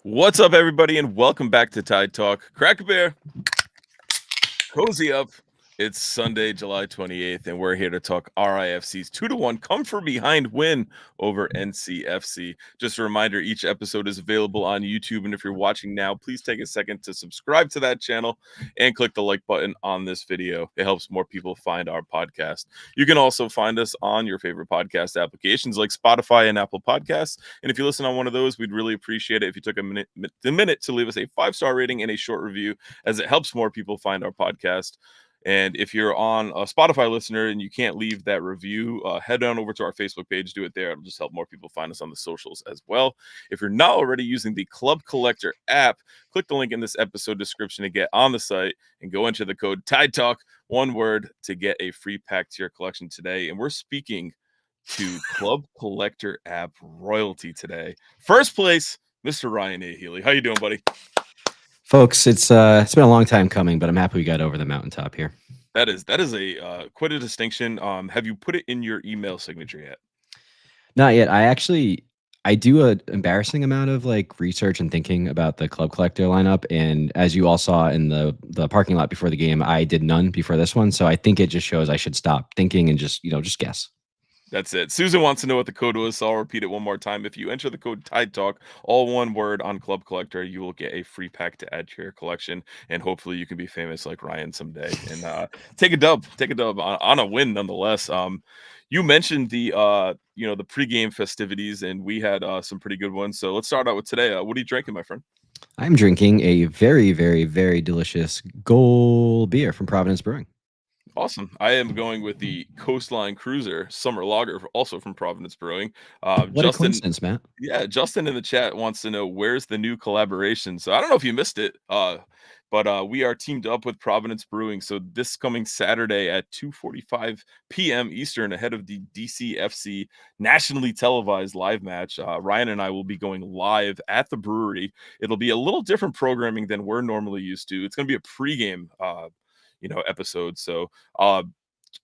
What's up, everybody, and welcome back to Tide Talk. Crack a bear, cozy up. It's Sunday, July 28th, and we're here to talk RIFC's 2-1 come from behind win over NCFC. Just a reminder, each episode is available on YouTube, and if you're watching now, please take a second to subscribe to that channel and click the like button on this video. It helps more people find our podcast. You can also find us on your favorite podcast applications like Spotify and Apple Podcasts. And if you listen on one of those, we'd really appreciate it if you took a minute to leave us a 5-star rating and a short review, as it helps more people find our podcast. And if you're on a Spotify listener and you can't leave that review, head on over to our Facebook page, do it there. It'll just help more people find us on the socials as well. If you're not already using the Club Collector app, click the link in this episode description to get on the site and go enter the code Tide Talk, one word, to get a free pack to your collection today. And we're speaking to Club Collector app royalty today. First place, Mr. Ryan A. Healy. How you doing, buddy? Folks, it's been a long time coming, but I'm happy we got over the mountaintop here. That is a quite a distinction. Have you put it in your email signature yet? Not yet. I do an embarrassing amount of like research and thinking about the Club Collector lineup, and as you all saw in the parking lot before the game, I did none before this one. So I think it just shows I should stop thinking and just guess. That's it. Susan wants to know what the code was, so I'll repeat it one more time. If you enter the code Tide Talk, all one word, on Club Collector, you will get a free pack to add to your collection, and hopefully you can be famous like Ryan someday and take a dub on a win nonetheless. You mentioned the the pregame festivities, and we had some pretty good ones. So let's start out with today. What are you drinking, my friend? I'm drinking a very, very, very delicious gold beer from Providence Brewing. Awesome. I am going with the Coastline Cruiser Summer Lager, also from Providence Brewing. What a coincidence, Matt. Yeah, Justin in the chat wants to know where's the new collaboration. So I don't know if you missed it, but we are teamed up with Providence Brewing. So this coming Saturday at 2:45 p.m. Eastern, ahead of the DCFC nationally televised live match, Ryan and I will be going live at the brewery. It'll be a little different programming than we're normally used to. It's going to be a pregame episode. So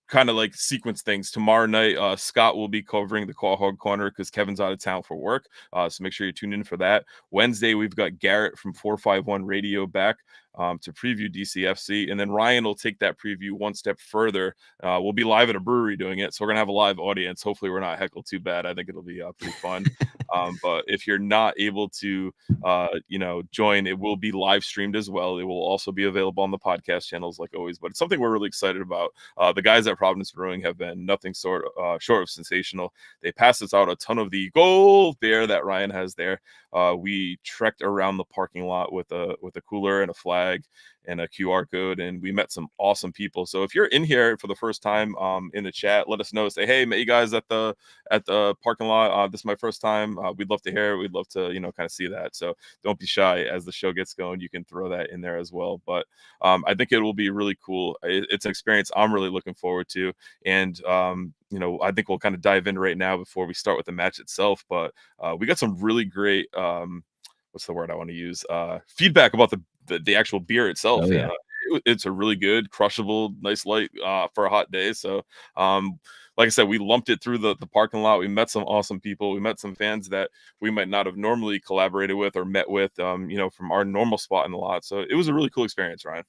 kind of like sequence things. Tomorrow night, Scott will be covering the Call Hog Corner because Kevin's out of town for work. So make sure you tune in for that. Wednesday, we've got Garrett from 451 Radio back to preview DCFC. And then Ryan will take that preview one step further. We'll be live at a brewery doing it. So we're going to have a live audience. Hopefully we're not heckled too bad. I think it'll be pretty fun. But if you're not able to, join, it will be live streamed as well. It will also be available on the podcast channels like always. But it's something we're really excited about. The guys at Providence Brewing have been nothing short of sensational. They passed us out a ton of the gold beer that Ryan has there. We trekked around the parking lot with a cooler and a flag and a QR code, and we met some awesome people. So if you're in here for the first time in the chat, let us know. Say, hey, met you guys at the parking lot. This is my first time. We'd love to hear it. We'd love to kind of see that. So don't be shy. As the show gets going, you can throw that in there as well. But I think it will be really cool. It's an experience I'm really looking forward to, and I think we'll kind of dive in right now before we start with the match itself. But we got some really great what's the word I want to use? Feedback about the actual beer itself. Oh, yeah. It's a really good, crushable, nice light for a hot day. So, like I said, we lumped it through the parking lot. We met some awesome people. We met some fans that we might not have normally collaborated with or met with, from our normal spot in the lot. So it was a really cool experience, Ryan.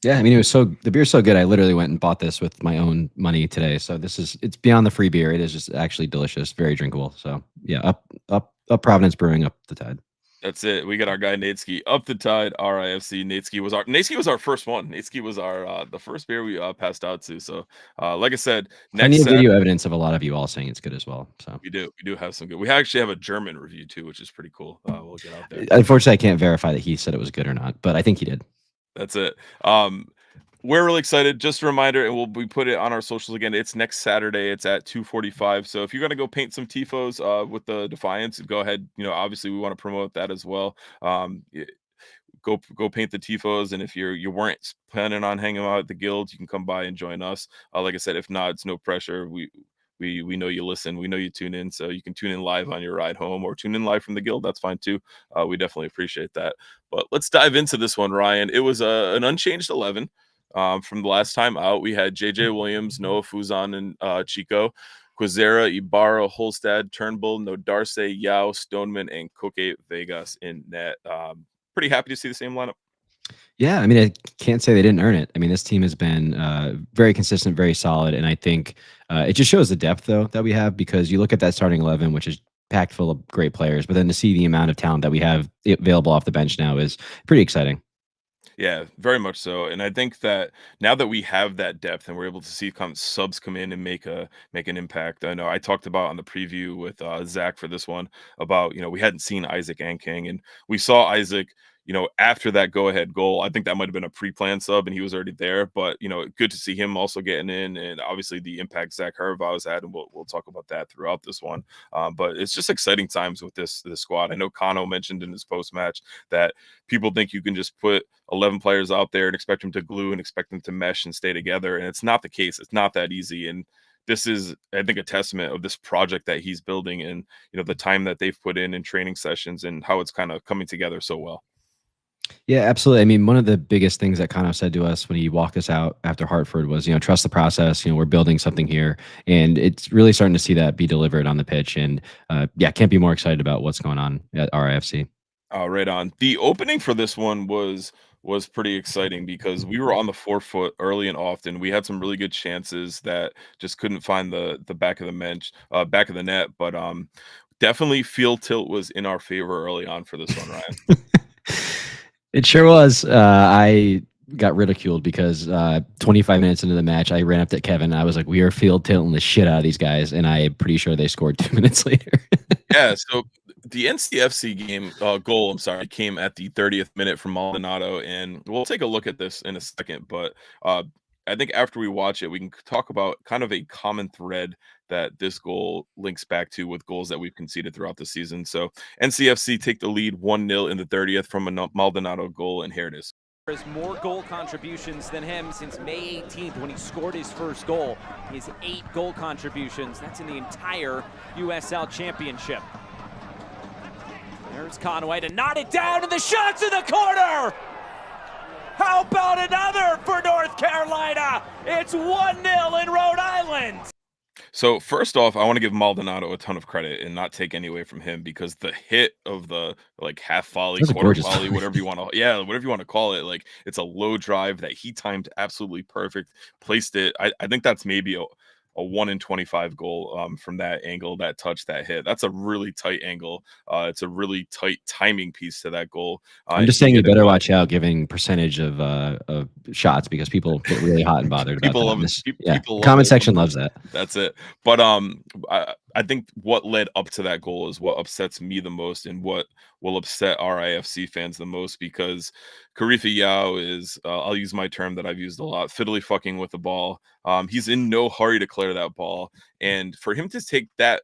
Yeah, I mean, the beer's so good. I literally went and bought this with my own money today. So it's beyond the free beer. It is just actually delicious, very drinkable. So yeah, up Providence Brewing, up the Tide. That's it. We got our guy Natesky up the Tide. RIFC. Natesky was our first one. Natesky was our the first beer we passed out to. So like I said, Plenty of video evidence of a lot of you all saying it's good as well. So we do have some good. We actually have a German review too, which is pretty cool. We'll get out there. Unfortunately, I can't verify that he said it was good or not, but I think he did. That's it. We're really excited. Just a reminder, and we put it on our socials again. It's next Saturday. It's at 2:45. So if you're gonna go paint some tifos with the Defiance, go ahead. Obviously we want to promote that as well. Go paint the tifos, and if you weren't planning on hanging out at the guild, you can come by and join us. Like I said, if not, it's no pressure. We know you listen. We know you tune in, so you can tune in live on your ride home or tune in live from the guild. That's fine too. We definitely appreciate that. But let's dive into this one, Ryan. It was an unchanged 11. From the last time out. We had JJ Williams, Noah Fuzan, and Chico. Quizera, Ibarra, Holstad, Turnbull, Nodarse, Yao, Stoneman, and Koke Vegas in net. Pretty happy to see the same lineup. Yeah, I mean, I can't say they didn't earn it. I mean, this team has been very consistent, very solid, and I think it just shows the depth though that we have, because you look at that starting 11, which is packed full of great players, but then to see the amount of talent that we have available off the bench now is pretty exciting. Yeah, very much so. And I think that now that we have that depth and we're able to see subs come in and make an impact. I know I talked about on the preview with Zach for this one about, we hadn't seen Isaac and King, and we saw Isaac, after that go ahead goal. I think that might have been a pre-planned sub and he was already there, but good to see him also getting in, and obviously the impact Zach Hervau has had, and we'll talk about that throughout this one. But it's just exciting times with this squad. I know Kano mentioned in his post match that people think you can just put 11 players out there and expect them to glue and expect them to mesh and stay together. And it's not the case. It's not that easy. And this is, I think, a testament of this project that he's building, and, the time that they've put in training sessions and how it's kind of coming together so well. Yeah, absolutely. I mean, one of the biggest things that Kano said to us when he walked us out after Hartford was, trust the process. We're building something here, and it's really starting to see that be delivered on the pitch. And yeah, can't be more excited about what's going on at RIFC. Right on. The opening for this one was pretty exciting because we were on the forefoot early and often. We had some really good chances that just couldn't find the back of the back of the net. But definitely field tilt was in our favor early on for this one, Ryan. It sure was. I got ridiculed because 25 minutes into the match, I ran up to Kevin. I was like, we are field tilting the shit out of these guys. And I'm pretty sure they scored 2 minutes later. Yeah, so the NCFC game goal, I'm sorry, came at the 30th minute from Maldonado, and we'll take a look at this in a second. But I think after we watch it, we can talk about kind of a common thread that this goal links back to with goals that we've conceded throughout the season. So NCFC take the lead 1-0 in the 30th from a Maldonado goal, and here it is. Has more goal contributions than him since May 18th when he scored his first goal. He has 8 goal contributions. That's in the entire USL Championship. There's Conway to knot it down, and the shot's in the corner! How about another for North Carolina? It's 1-0 in Rhode Island. So first off, I want to give Maldonado a ton of credit and not take any away from him, because the hit of the half volley, quarter volley, whatever you want to call it, it's a low drive that he timed absolutely perfect, placed it. I think that's maybe a 1 in 25 goal from that angle, that touch, that hit. That's a really tight angle. It's a really tight timing piece to that goal. I'm just saying you better watch out giving percentage of shots, because people get really hot and bothered about people that. love it. Yeah, people comment section loves that. That's it. But I think what led up to that goal is what upsets me the most, and what will upset RIFC fans the most, because Karifa Yao is, I'll use my term that I've used a lot, fiddly fucking with the ball. He's in no hurry to clear that ball, and for him to take that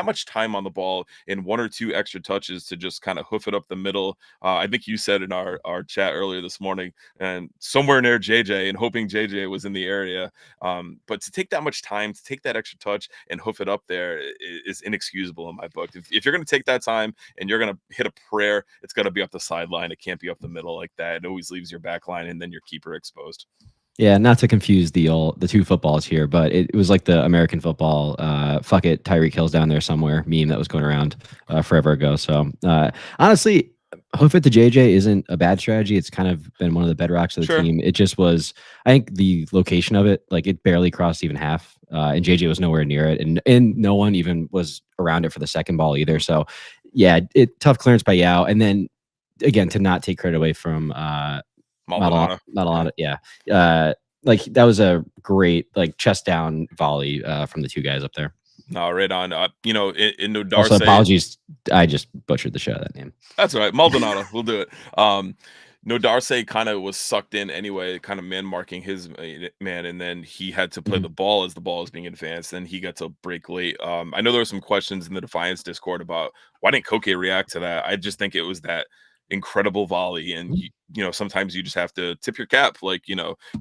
much time on the ball in 1 or 2 extra touches to just kind of hoof it up the middle. I think you said in our chat earlier this morning, and somewhere near JJ, and hoping JJ was in the area. But to take that much time, to take that extra touch and hoof it up there is inexcusable in my book. If you're going to take that time and you're going to hit a prayer, it's got to be up the sideline. It can't be up the middle like that. It always leaves your back line and then your keeper exposed. Yeah, not to confuse the two footballs here, but it was like the American football, fuck it, Tyreek Hill's down there somewhere meme that was going around forever ago. So honestly, hoof it to JJ isn't a bad strategy. It's kind of been one of the bedrocks of the team. It just was, I think the location of it, it barely crossed even half, and JJ was nowhere near it, and no one even was around it for the second ball either. So yeah, tough clearance by Yao, and then again to not take credit away from Maldonado. Yeah. That was a great chest down volley from the two guys up there. No, right on. In Nodarse. Also, apologies, I just butchered the shit out of that name. That's all right. Maldonado, we'll do it. Nodarse kind of was sucked in anyway, kind of man marking his man, and then he had to play the ball as the ball was being advanced. Then he got to break late. I know there were some questions in the Defiance Discord about why didn't Koke react to that. I just think it was that incredible volley, and sometimes you just have to tip your cap,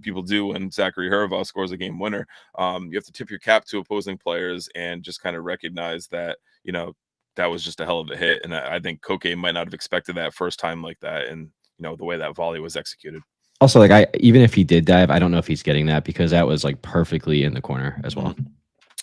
people do when Zachary Hervau scores a game winner. You have to tip your cap to opposing players and just kind of recognize that that was just a hell of a hit, and I think Koke might not have expected that first time like that, and the way that volley was executed. Also, even if he did dive, I don't know if he's getting that, because that was perfectly in the corner as well.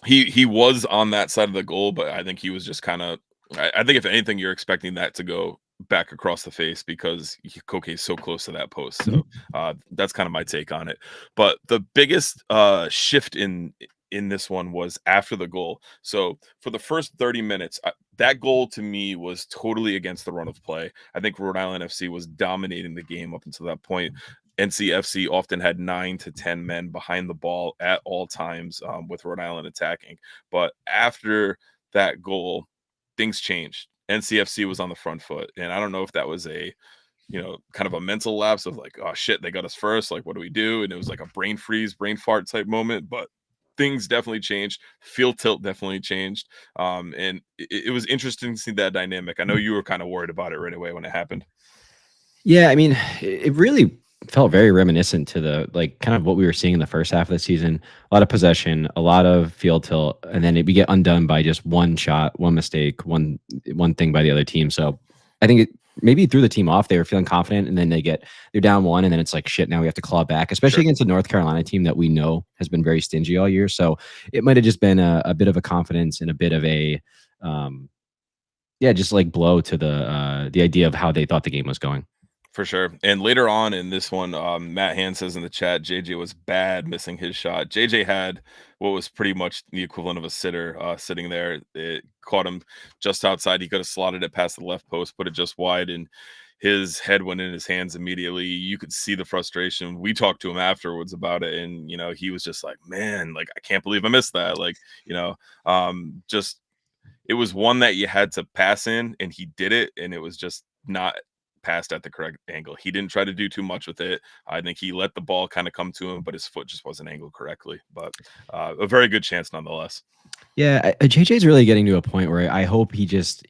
He was on that side of the goal, but I think he was just kind of. I think if anything, you're expecting that to go back across the face because Koke's so close to that post. Mhm. So that's kind of my take on it. But the biggest shift in this one was after the goal. So for the first 30 minutes, that goal to me was totally against the run of play. I think Rhode Island FC was dominating the game up until that point. NCFC often had 9 to 10 men behind the ball at all times with Rhode Island attacking. But after that goal, things changed. NCFC was on the front foot. And I don't know if that was kind of a mental lapse of like, oh shit, they got us first. Like, what do we do? And it was like a brain freeze, brain fart type moment. But things definitely changed. Field tilt definitely changed. And it was interesting to see that dynamic. I know you were kind of worried about it right away when it happened. Yeah, I mean, it really felt very reminiscent to the like kind of what we were seeing in the first half of the season. A lot of possession, a lot of field tilt, and then we get undone by just one shot, one mistake, one thing by the other team. So I think it maybe threw the team off. They were feeling confident, and then they're down one, and then it's like shit. Now we have to claw back, especially Sure. against a North Carolina team that we know has been very stingy all year. So it might have just been a bit of a confidence and a bit of a yeah, just like blow to the idea of how they thought the game was going. For sure. And later on in this one, Matt Hand says in the chat, JJ was bad missing his shot. JJ had what was pretty much the equivalent of a sitter sitting there. It caught him just outside. He could have slotted it past the left post, put it just wide, and his head went in his hands immediately. You could see the frustration. We talked to him afterwards about it, and he was just like, man, like I can't believe I missed that. Like, just it was one that you had to pass in, and he did it, and it was just not passed at the correct angle. He didn't try to do too much with it. I think he let the ball kind of come to him, but his foot just wasn't angled correctly. But a very good chance nonetheless. Yeah, JJ's really getting to a point where I hope he just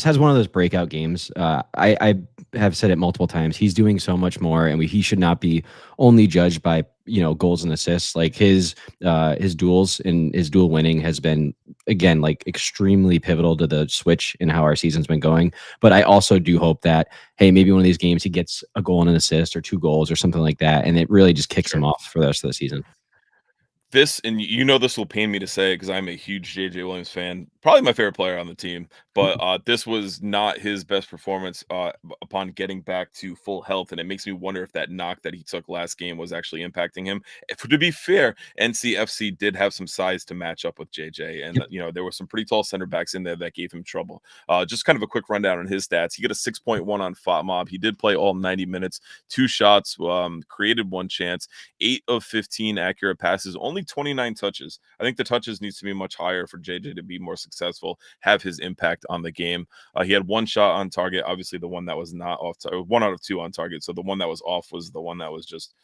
has one of those breakout games. I have said it multiple times. He's doing so much more, and he should not be only judged by goals and assists. Like his duels and his duel winning has been again like extremely pivotal to the switch in how our season's been going. But I also do hope that hey, maybe one of these games he gets a goal and an assist or 2 goals or something like that, and it really just kicks him off for the rest of the season. This, and this will pain me to say because I'm a huge JJ Williams fan, probably my favorite player on the team. But this was not his best performance upon getting back to full health, and it makes me wonder if that knock that he took last game was actually impacting him. To be fair, NCFC did have some size to match up with JJ, and Yep. there were some pretty tall center backs in there that gave him trouble. Just kind of a quick rundown on his stats. He got a 6.1 on FOTMOB. He did play all 90 minutes, 2 shots, created 1 chance, 8 of 15 accurate passes, only 29 touches. I think the touches needs to be much higher for JJ to be more successful, have his impact on the game. He had 1 shot on target, obviously the one that was not off, 1 out of 2 on target. So the one that was off was the one that was just,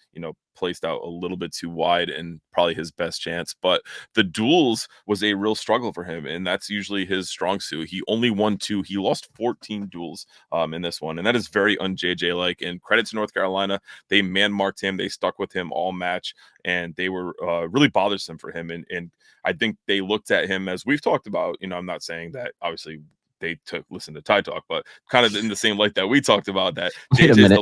placed out a little bit too wide and probably his best chance. But the duels was a real struggle for him, and that's usually his strong suit. He only won 2. He lost 14 duels in this one, and that is very un-JJ like. And credit to North Carolina, they man marked him, they stuck with him all match, and they were really bothersome for him. And I think they looked at him as we've talked about. I'm not saying that obviously they listen to Tide Talk, but kind of in the same light that we talked about that Wait a JJ's minute.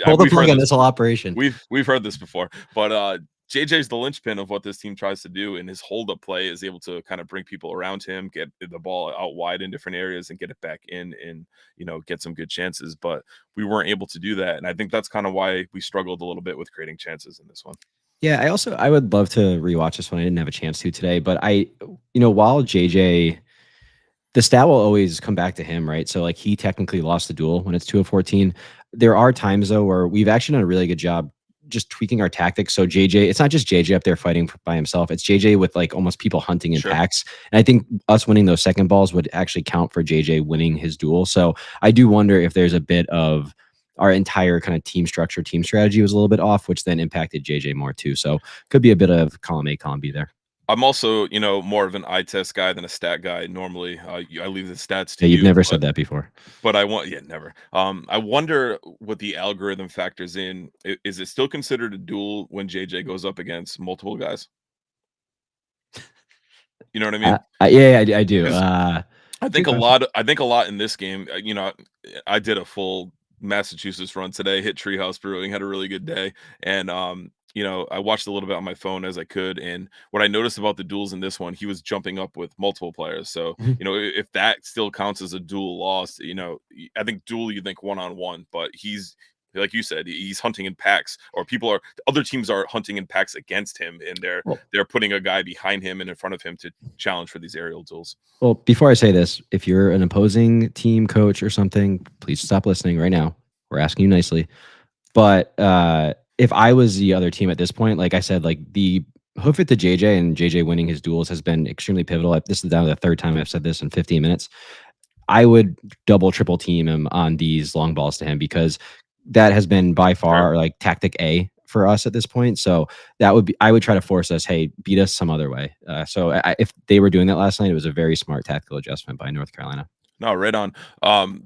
Pull the we've plug heard on this. this whole operation. We've heard this before, but JJ's the linchpin of what this team tries to do, and his hold-up play is able to kind of bring people around him, get the ball out wide in different areas, and get it back in, and get some good chances. But we weren't able to do that, and I think that's kind of why we struggled a little bit with creating chances in this one. Yeah, I would love to rewatch this one. I didn't have a chance to today, but while JJ, the stat will always come back to him, right? So like he technically lost the duel when it's 2 of 14. There are times though where we've actually done a really good job just tweaking our tactics. So JJ, it's not just JJ up there fighting by himself. It's JJ with like almost people hunting in packs. And I think us winning those second balls would actually count for JJ winning his duel. So I do wonder if there's a bit of our entire kind of team structure, team strategy was a little bit off, which then impacted JJ more too. So could be a bit of column A, column B there. I'm also, more of an eye test guy than a stat guy. Normally, I leave the stats to Yeah, you've you. never said that before. But never. I wonder what the algorithm factors in. Is it still considered a duel when JJ goes up against multiple guys? You know what I mean? Yeah, I do. I think a lot. I think a lot in this game. I did a full Massachusetts run today. Hit Treehouse Brewing. Had a really good day, and I watched a little bit on my phone as I could, and what I noticed about the duels in this one, he was jumping up with multiple players. So, Mhm. if that still counts as a duel loss, I think duel you think one on one, but he's like you said, he's hunting in packs, or other teams are hunting in packs against him, and they're Well, they're putting a guy behind him and in front of him to challenge for these aerial duels. well, before I say this, if you're an opposing team coach or something, please stop listening right now. We're asking you nicely. But if I was the other team at this point, like I said, like the hoof it to JJ and JJ winning his duels has been extremely pivotal. This is now the third time I've said this in 15 minutes. I would double, triple team him on these long balls to him, because that has been by Sure. far like tactic A for us at this point. So I would try to force us, hey, beat us some other way. If they were doing that last night, it was a very smart tactical adjustment by North Carolina. No, right on.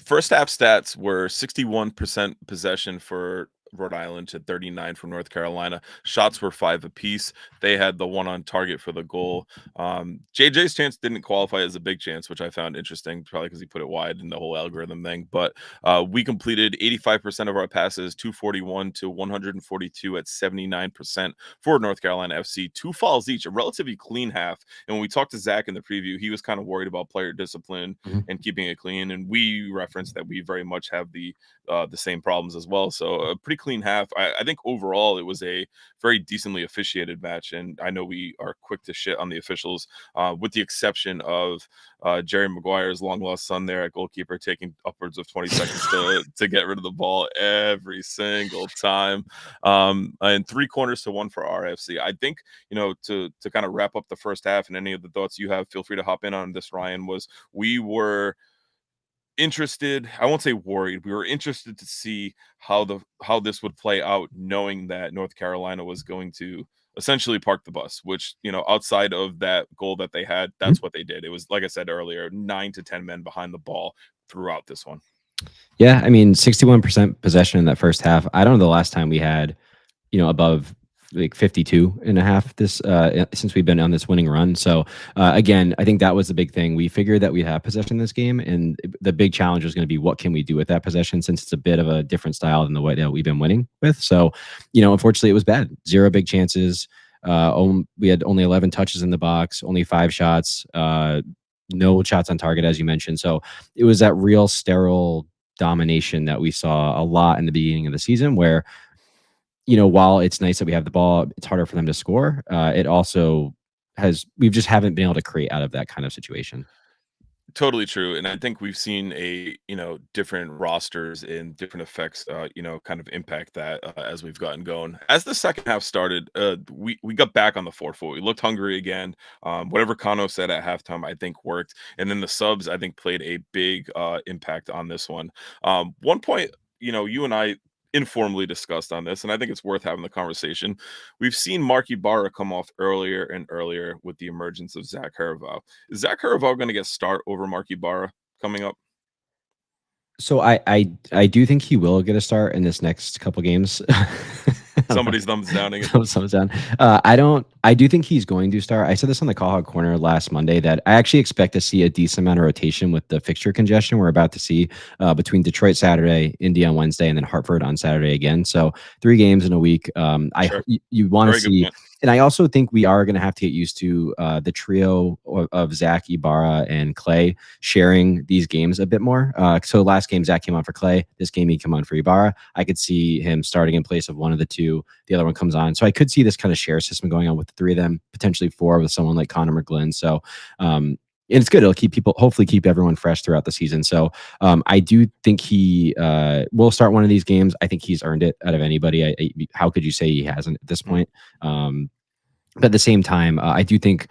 First half stats were 61% possession for Rhode Island to 39 from North Carolina. Shots were 5 apiece. They had the one on target for the goal. JJ's chance didn't qualify as a big chance, which I found interesting, probably because he put it wide in the whole algorithm thing. But we completed 85% of our passes, 241 to 142 at 79% for North Carolina FC. 2 fouls each, a relatively clean half. And when we talked to Zach in the preview, he was kind of worried about player discipline Mhm. and keeping it clean. And we referenced that we very much have the same problems as well. So a pretty clean half. I think overall it was a very decently officiated match. And I know we are quick to shit on the officials, with the exception of Jerry Maguire's long lost son there at goalkeeper, taking upwards of 20 seconds to get rid of the ball every single time. And 3 corners to 1 for RFC. I think, to kind of wrap up the first half, and any of the thoughts you have, feel free to hop in on this, Ryan. We were interested, I won't say worried, we were interested to see how this would play out, knowing that North Carolina was going to essentially park the bus, which, outside of that goal that they had, Mhm. that's what they did. It was, like I said earlier, 9 to 10 men behind the ball throughout this one. Yeah, I mean, 61% possession in that first half. I don't know the last time we had, above like 52 and a half since we've been on this winning run. So again, I think that was the big thing. We figured that we'd have possession in this game, and the big challenge was going to be, what can we do with that possession, since it's a bit of a different style than the way that we've been winning with. So, unfortunately it was bad. 0 big chances. We had only 11 touches in the box, only 5 shots, no shots on target, as you mentioned. So it was that real sterile domination that we saw a lot in the beginning of the season, where, while it's nice that we have the ball, it's harder for them to score. It also we just haven't been able to create out of that kind of situation. Totally true, and I think we've seen different rosters and different effects, kind of impact that, as we've gotten going. As the second half started, we got back on the forefoot. We looked hungry again. Whatever Kano said at halftime, I think worked, and then the subs, I think, played a big impact on this one. One point, you and I informally discussed on this, and I think it's worth having the conversation. We've seen Mark Ibarra come off earlier and earlier with the emergence of Zach Hervaux. Is Zach Hervaux going to get start over Mark Ibarra coming up? So I do think he will get a start in this next couple games. Somebody's thumbs downing it. Thumbs down. I do think he's going to start. I said this on the Call Hog Corner last Monday, that I actually expect to see a decent amount of rotation with the fixture congestion we're about to see between Detroit Saturday, Indy on Wednesday, and then Hartford on Saturday again. So 3 games in a week. Sure. You want to Very good see. point. And I also think we are going to have to get used to the trio of Zach, Ibarra, and Clay sharing these games a bit more. So last game, Zach came on for Clay. This game, he come on for Ibarra. I could see him starting in place of one of the two. The other one comes on. So I could see this kind of share system going on with the 3 of them, potentially 4 with someone like Connor McGlynn. So, and it's good. It'll hopefully keep everyone fresh throughout the season. So I do think he will start one of these games. I think he's earned it out of anybody. How could you say he hasn't at this point? But at the same time, I do think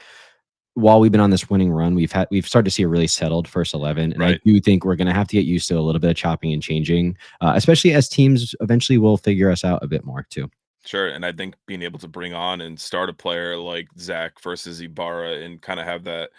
while we've been on this winning run, we've started to see a really settled first 11, and Right. I do think we're going to have to get used to a little bit of chopping and changing, especially as teams eventually will figure us out a bit more too. Sure, and I think being able to bring on and start a player like Zach versus Ibarra and kind of have that,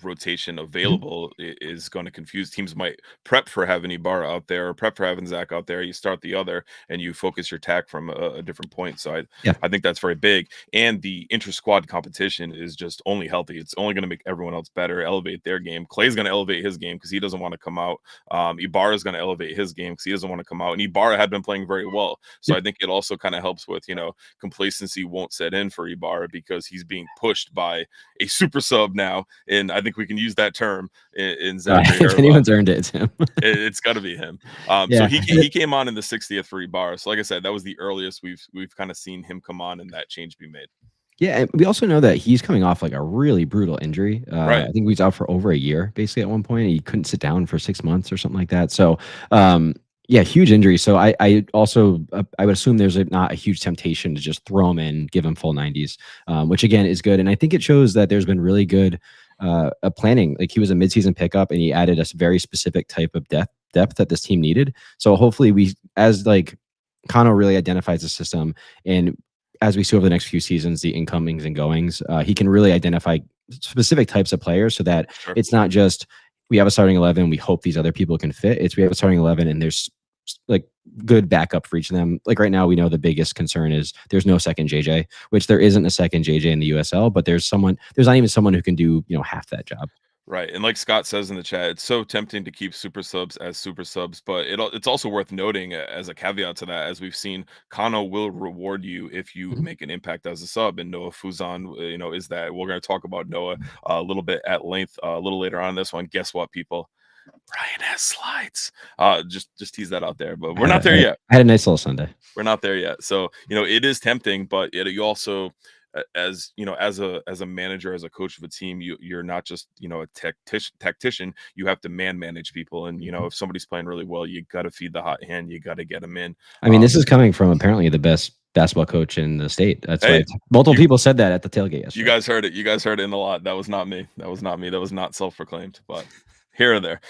rotation Mhm. available is going to confuse teams. Might prep for having Ibarra out there or prep for having Zach out there. You start the other and you focus your attack from a different point. So Yeah. I think that's very big. And the inter-squad competition is just only healthy. It's only going to make everyone else better, elevate their game. Clay's going to elevate his game because he doesn't want to come out. Ibarra is going to elevate his game because he doesn't want to come out. And Ibarra had been playing very well. So Yep. I think it also kind of helps with with, complacency won't set in for Ibarra because he's being pushed by a super sub now. And I think we can use that term in Zachary. If anyone's earned it, it's him. It's got to be him. Yeah. So he came on in the 60th for Ibarra. So like I said, that was the earliest we've kind of seen him come on and that change be made. Yeah, and we also know that he's coming off like a really brutal injury. Right. I think he was out for over a year, basically at one point. He couldn't sit down for 6 months or something like that. So, yeah, huge injury. So I also I would assume there's not a huge temptation to just throw him in, give him full 90s, which again is good. And I think it shows that there's been really good planning. Like he was a midseason pickup, and he added a very specific type of depth that this team needed. So hopefully we, as like Kano really identifies the system, and as we see over the next few seasons, the incomings and goings, he can really identify specific types of players so that it's not just we have a starting 11, we hope these other people can fit. It's we have a starting 11 and there's like good backup for each of them. Like right now, we know the biggest concern is there's no second JJ, which there isn't a second JJ in the USL, but there's not even someone who can do, half that job. Right. And like Scott says in the chat, it's so tempting to keep super subs as super subs, but it's also worth noting as a caveat to that, as we've seen, Kano will reward you if you make an impact as a sub. And Noah Fuzan, is that. We're going to talk about Noah a little bit at length a little later on this one. Guess what, people? Ryan has slides. Just tease that out there, but we're not there yet. I had a nice little Sunday. We're not there yet. So, it is tempting, but you also, as a manager, as a coach of a team, you're not just a tactician. You have to manage people, and if somebody's playing really well, you got to feed the hot hand. You got to get them in. I mean, this is coming from apparently the best basketball coach in the state. That's right. Multiple people said that at the tailgate yesterday. You guys heard it in the lot. That was not me. That was not self-proclaimed, but here or there.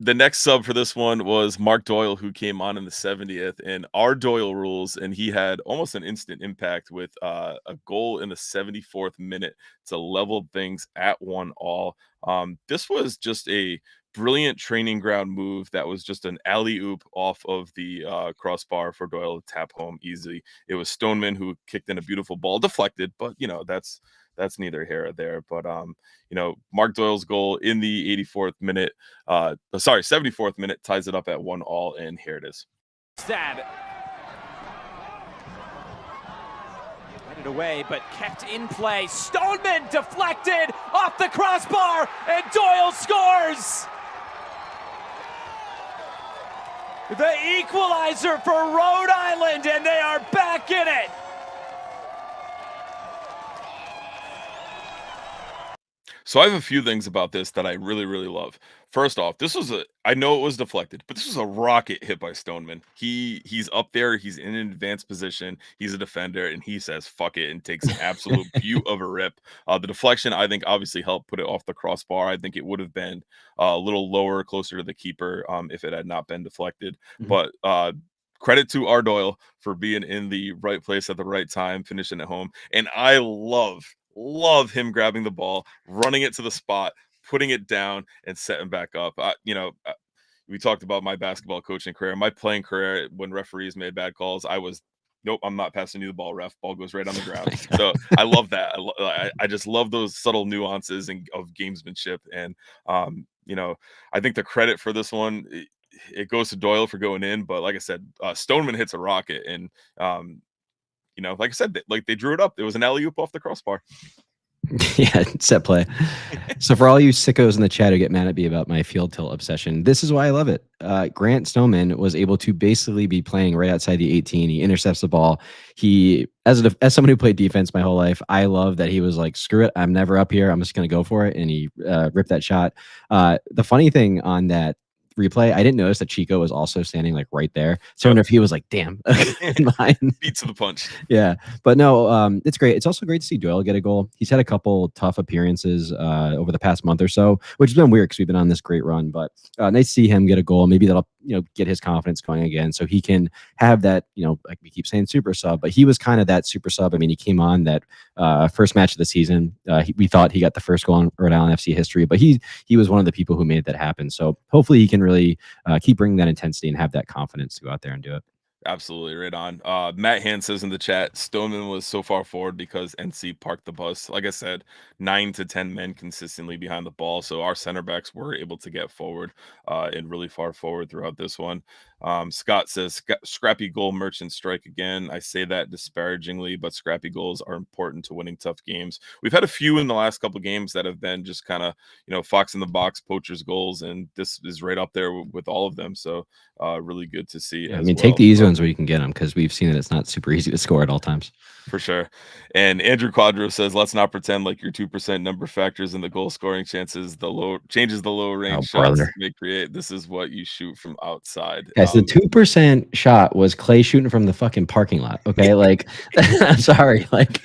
The next sub for this one was Mark Doyle, who came on in the 70th, and our Doyle rules, and he had almost an instant impact with a goal in the 74th minute to level things at 1-1. This was just a brilliant training ground move that was just an alley-oop off of the crossbar for Doyle to tap home easily. It was Stoneman who kicked in a beautiful ball, deflected, but that's neither here or there. But Mark Doyle's goal in the 74th minute ties it up at 1-1, and here it is. Stab. Headed away, but kept in play. Stoneman deflected off the crossbar, and Doyle scores! The equalizer for Rhode Island, and they are back in it! So I have a few things about this that I really, really love. First off, I know it was deflected, but this was a rocket hit by Stoneman. He's up there, he's in an advanced position, he's a defender, and he says fuck it and takes an absolute beaut of a rip. The deflection, I think, obviously helped put it off the crossbar. I think it would have been a little lower, closer to the keeper, if it had not been deflected. But credit to our Doyle for being in the right place at the right time, finishing at home. And I love him grabbing the ball, running it to the spot, putting it down, and setting back up. We talked about my basketball coaching career, my playing career. When referees made bad calls, nope, I'm not passing you the ball, ref. Ball goes right on the ground. So I love that. I just love those subtle nuances of gamesmanship. And I think the credit for this one, it goes to Doyle for going in. But like I said, Stoneman hits a rocket, and like I said, they drew it up. It was an alley-oop off the crossbar. Yeah, set play. So for all you sickos in the chat who get mad at me about my field tilt obsession, this is why I love it. Grant Stoneman was able to basically be playing right outside the 18. He intercepts the ball. He, as someone who played defense my whole life, I love that he was like, screw it, I'm never up here, I'm just going to go for it. And he ripped that shot. The funny thing on that replay, I didn't notice that Chico was also standing like right there. So I wonder if he was like, damn, beats to the punch. Yeah, but no, it's great. It's also great to see Doyle get a goal. He's had a couple tough appearances over the past month or so, which has been weird because we've been on this great run. But nice to see him get a goal. Maybe that'll get his confidence going again, so he can have that. Like we keep saying, super sub, but he was kind of that super sub. I mean, he came on that first match of the season. We thought he got the first goal in Rhode Island FC history, but he was one of the people who made that happen. So hopefully he can really keep bringing that intensity and have that confidence to go out there and do it. Absolutely, right on. Matt Hand says in the chat, Stoneman was so far forward because NC parked the bus. Like I said, 9 to 10 men consistently behind the ball, so our center backs were able to get forward and really far forward throughout this one. Scott says, scrappy goal merchant strike again. I say that disparagingly, but scrappy goals are important to winning tough games. We've had a few in the last couple of games that have been just kind of, fox in the box, poachers goals, and this is right up there with all of them. So really good to see. Yeah, I as mean, well. take the easy ones where you can get them, because we've seen that it's not super easy to score at all times. For sure. And Andrew Quadro says, let's not pretend like your 2% number factors in the goal scoring chances. Changes the low range shots Brother. may create. This is what you shoot from outside. Guys, the 2% shot was Clay shooting from the fucking parking lot. Okay, like, I'm sorry, like.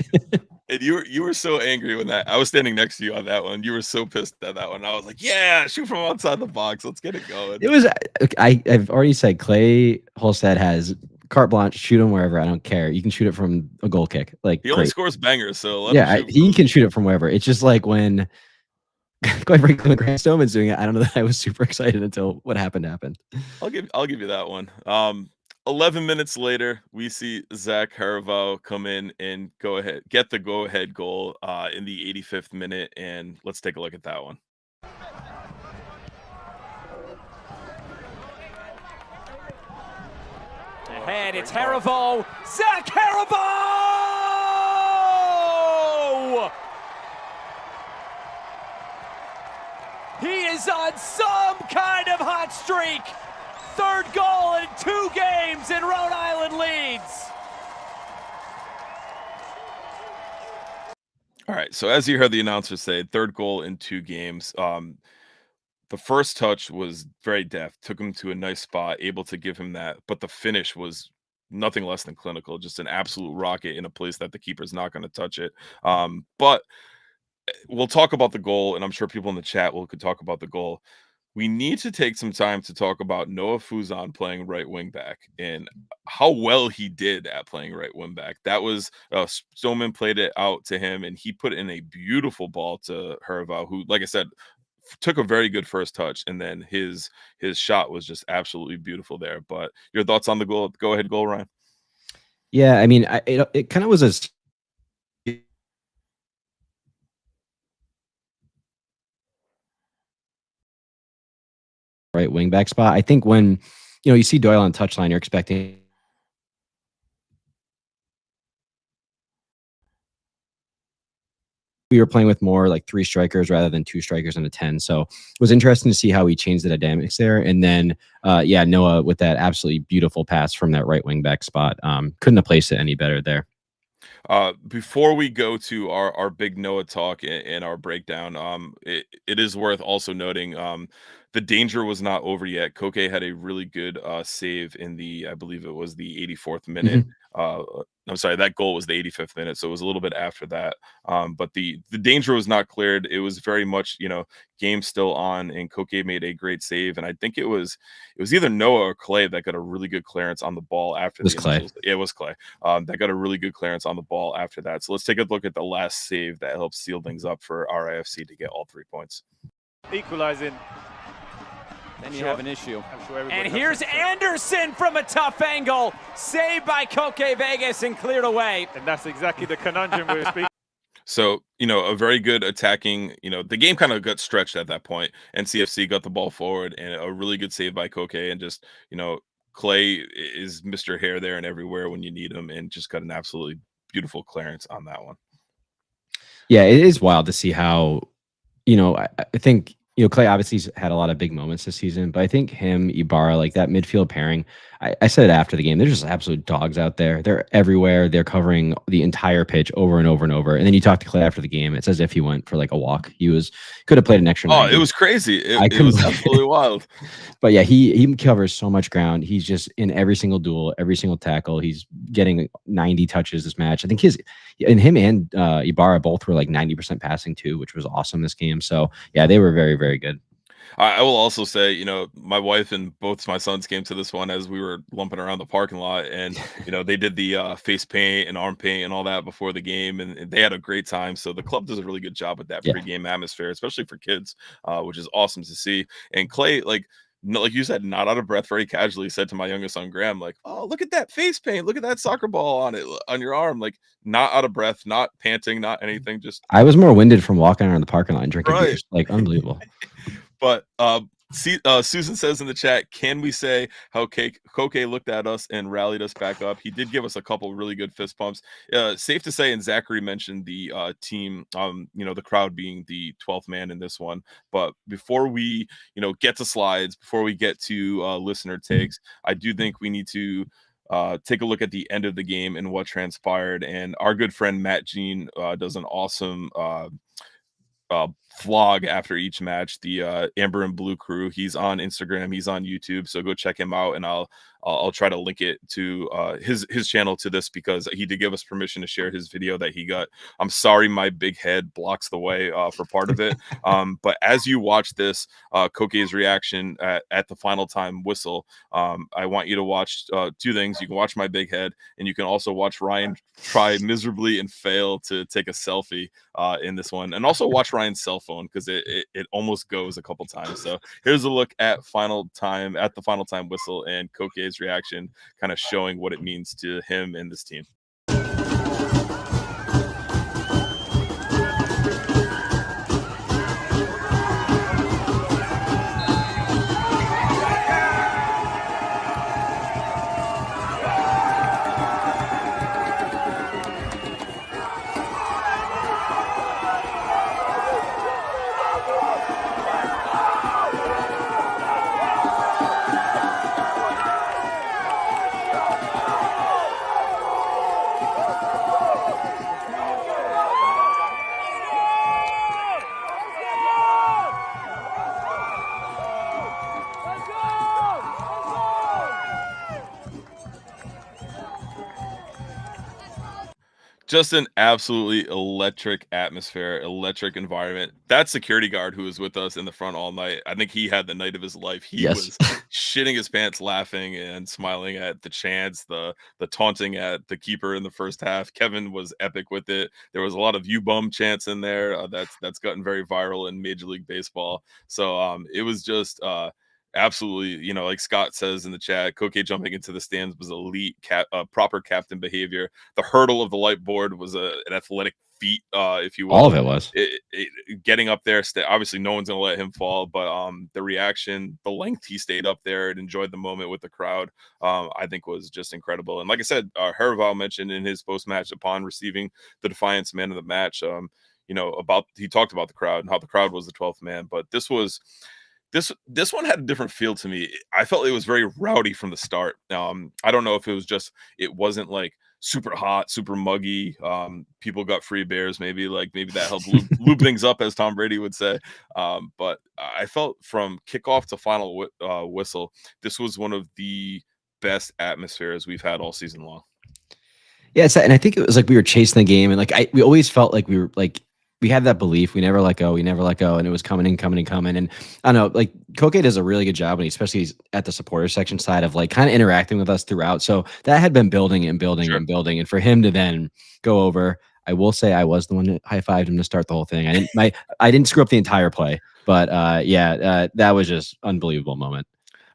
And you were so angry when I was standing next to you on that one. You were so pissed at that one. I was like, yeah, shoot from outside the box. Let's get it going. It was. I've already said Clay Holstead has carte blanche. Shoot him wherever. I don't care. You can shoot it from a goal kick. Like, he only scores bangers, so he can shoot it from wherever. It's just like when, quite frankly, when Grant Stoneman's doing it, I don't know that I was super excited until what happened. I'll give you that one. 11 minutes later, we see Zach Harival come in and get the go-ahead goal in the 85th minute, and let's take a look at that one. Ahead, it's Harival, Zach Harival! He is on some kind of hot streak. Third goal in 2 games, and Rhode Island leads. All right, so as you heard the announcer say, third goal in 2 games. The first touch was very deft, took him to a nice spot, able to give him that, but the finish was nothing less than clinical, just an absolute rocket in a place that the keeper's not going to touch it. But we'll talk about the goal, and I'm sure people in the chat could talk about the goal. We need to take some time to talk about Noah Fuzon playing right wing back and how well he did at playing right wing back. That was Stoneman played it out to him, and he put in a beautiful ball to Harival, who, like I said, took a very good first touch, and then his shot was just absolutely beautiful there. But your thoughts on the goal? Go ahead, goal, Ryan. Yeah, I mean, it kind of was a right wing back spot. I think when you see Doyle on touchline, you're expecting we were playing with more like 3 strikers rather than 2 strikers and a 10. So it was interesting to see how he changed the dynamics there. And then, Noah with that absolutely beautiful pass from that right wing back spot. Couldn't have placed it any better there. Before we go to our big Noah talk and our breakdown, it is worth also noting the danger was not over yet. Koke had a really good save in I believe it was the 84th minute. I'm sorry, that goal was the 85th minute, so it was a little bit after that. But the danger was not cleared. It was very much, game still on, and Koke made a great save. And I think it was either Noah or Clay that got a really good clearance on the ball after the Clay. It was Clay. That got a really good clearance on the ball after that. So let's take a look at the last save that helped seal things up for RIFC to get all 3 points. Equalizing. Then you have an issue. And here's Anderson from a tough angle. Saved by Koke Vegas and cleared away. And that's exactly the conundrum we're speaking. So, a very good attacking, the game kind of got stretched at that point. NCFC got the ball forward, and a really good save by Koke, and just, Clay is Mr. Hair there and everywhere when you need him, and just got an absolutely beautiful clearance on that one. Yeah, it is wild to see how, I think, Clay obviously had a lot of big moments this season, but I think him, Ibarra, like that midfield pairing, I said it after the game, they're just absolute dogs out there. They're everywhere. They're covering the entire pitch over and over and over. And then you talk to Clay after the game, it's as if he went for like a walk. Could have played an extra 90. It was crazy. It was absolutely wild. But yeah, he covers so much ground. He's just in every single duel, every single tackle. He's getting 90 touches this match. I think him and Ibarra both were like 90% passing too, which was awesome this game. So yeah, they were very, very good. I will also say, my wife and both my sons came to this one as we were lumping around the parking lot, and they did the face paint and arm paint and all that before the game, and they had a great time. So the club does a really good job with that pregame atmosphere, especially for kids, which is awesome to see. And Clay, like, no, like you said, not out of breath, very casually said to my youngest son, Graham, like, "Oh, look at that face paint. Look at that soccer ball on it, on your arm." Like, not out of breath, not panting, not anything, just I was more winded from walking around the parking lot and drinking right. beers. Like, unbelievable. But Susan says in the chat, can we say how Koke looked at us and rallied us back up? He did give us a couple really good fist pumps. Safe to say, and Zachary mentioned the team, the crowd being the 12th man in this one. But before we, get to slides, before we get to listener takes, I do think we need to take a look at the end of the game and what transpired. And our good friend Matt Jean does an awesome vlog after each match, the Amber and Blue crew. He's on Instagram, he's on YouTube, so go check him out, and I'll try to link it to his channel to this, because he did give us permission to share his video that he got. I'm sorry my big head blocks the way for part of it. But as you watch this, Koke's reaction at the final time whistle, I want you to watch two things. You can watch my big head, and you can also watch Ryan try miserably and fail to take a selfie in this one, and also watch Ryan's cell phone, because it almost goes a couple times. So here's a look at the final time whistle, and Koke's reaction, kind of showing what it means to him and this team. Just an absolutely electric atmosphere, electric environment. That security guard who was with us in the front all night, I think he had the night of his life. He was shitting his pants laughing and smiling at the chants, the taunting at the keeper in the first half. Kevin was epic with it. There was a lot of "you bum" chants in there. That's gotten very viral in Major League Baseball. So it was just absolutely, like Scott says in the chat, Koke jumping into the stands was elite, proper captain behavior. The hurdle of the light board was an athletic feat, if you will. All of it was. Getting up there, obviously no one's gonna let him fall, but the reaction, the length he stayed up there and enjoyed the moment with the crowd, I think was just incredible. And like I said, Herval mentioned in his post-match, upon receiving the Defiance Man of the Match, he talked about the crowd and how the crowd was the 12th man, but this one had a different feel to me. I felt it was very rowdy from the start. I don't know if it was just, it wasn't like super hot, super muggy. People got free beers, maybe that helped lube things up, as Tom Brady would say. But I felt from kickoff to final whistle, this was one of the best atmospheres we've had all season long. Yeah, and I think it was like we were chasing the game, and we always felt like we were like, we had that belief, we never let go, and it was coming and coming and coming. And I don't know, like Koke does a really good job, and especially at the supporter section side, of like kind of interacting with us throughout. So that had been building and building and building, and for him to then go over, I will say I was the one that high-fived him to start the whole thing. I didn't screw up the entire play, but that was just unbelievable moment.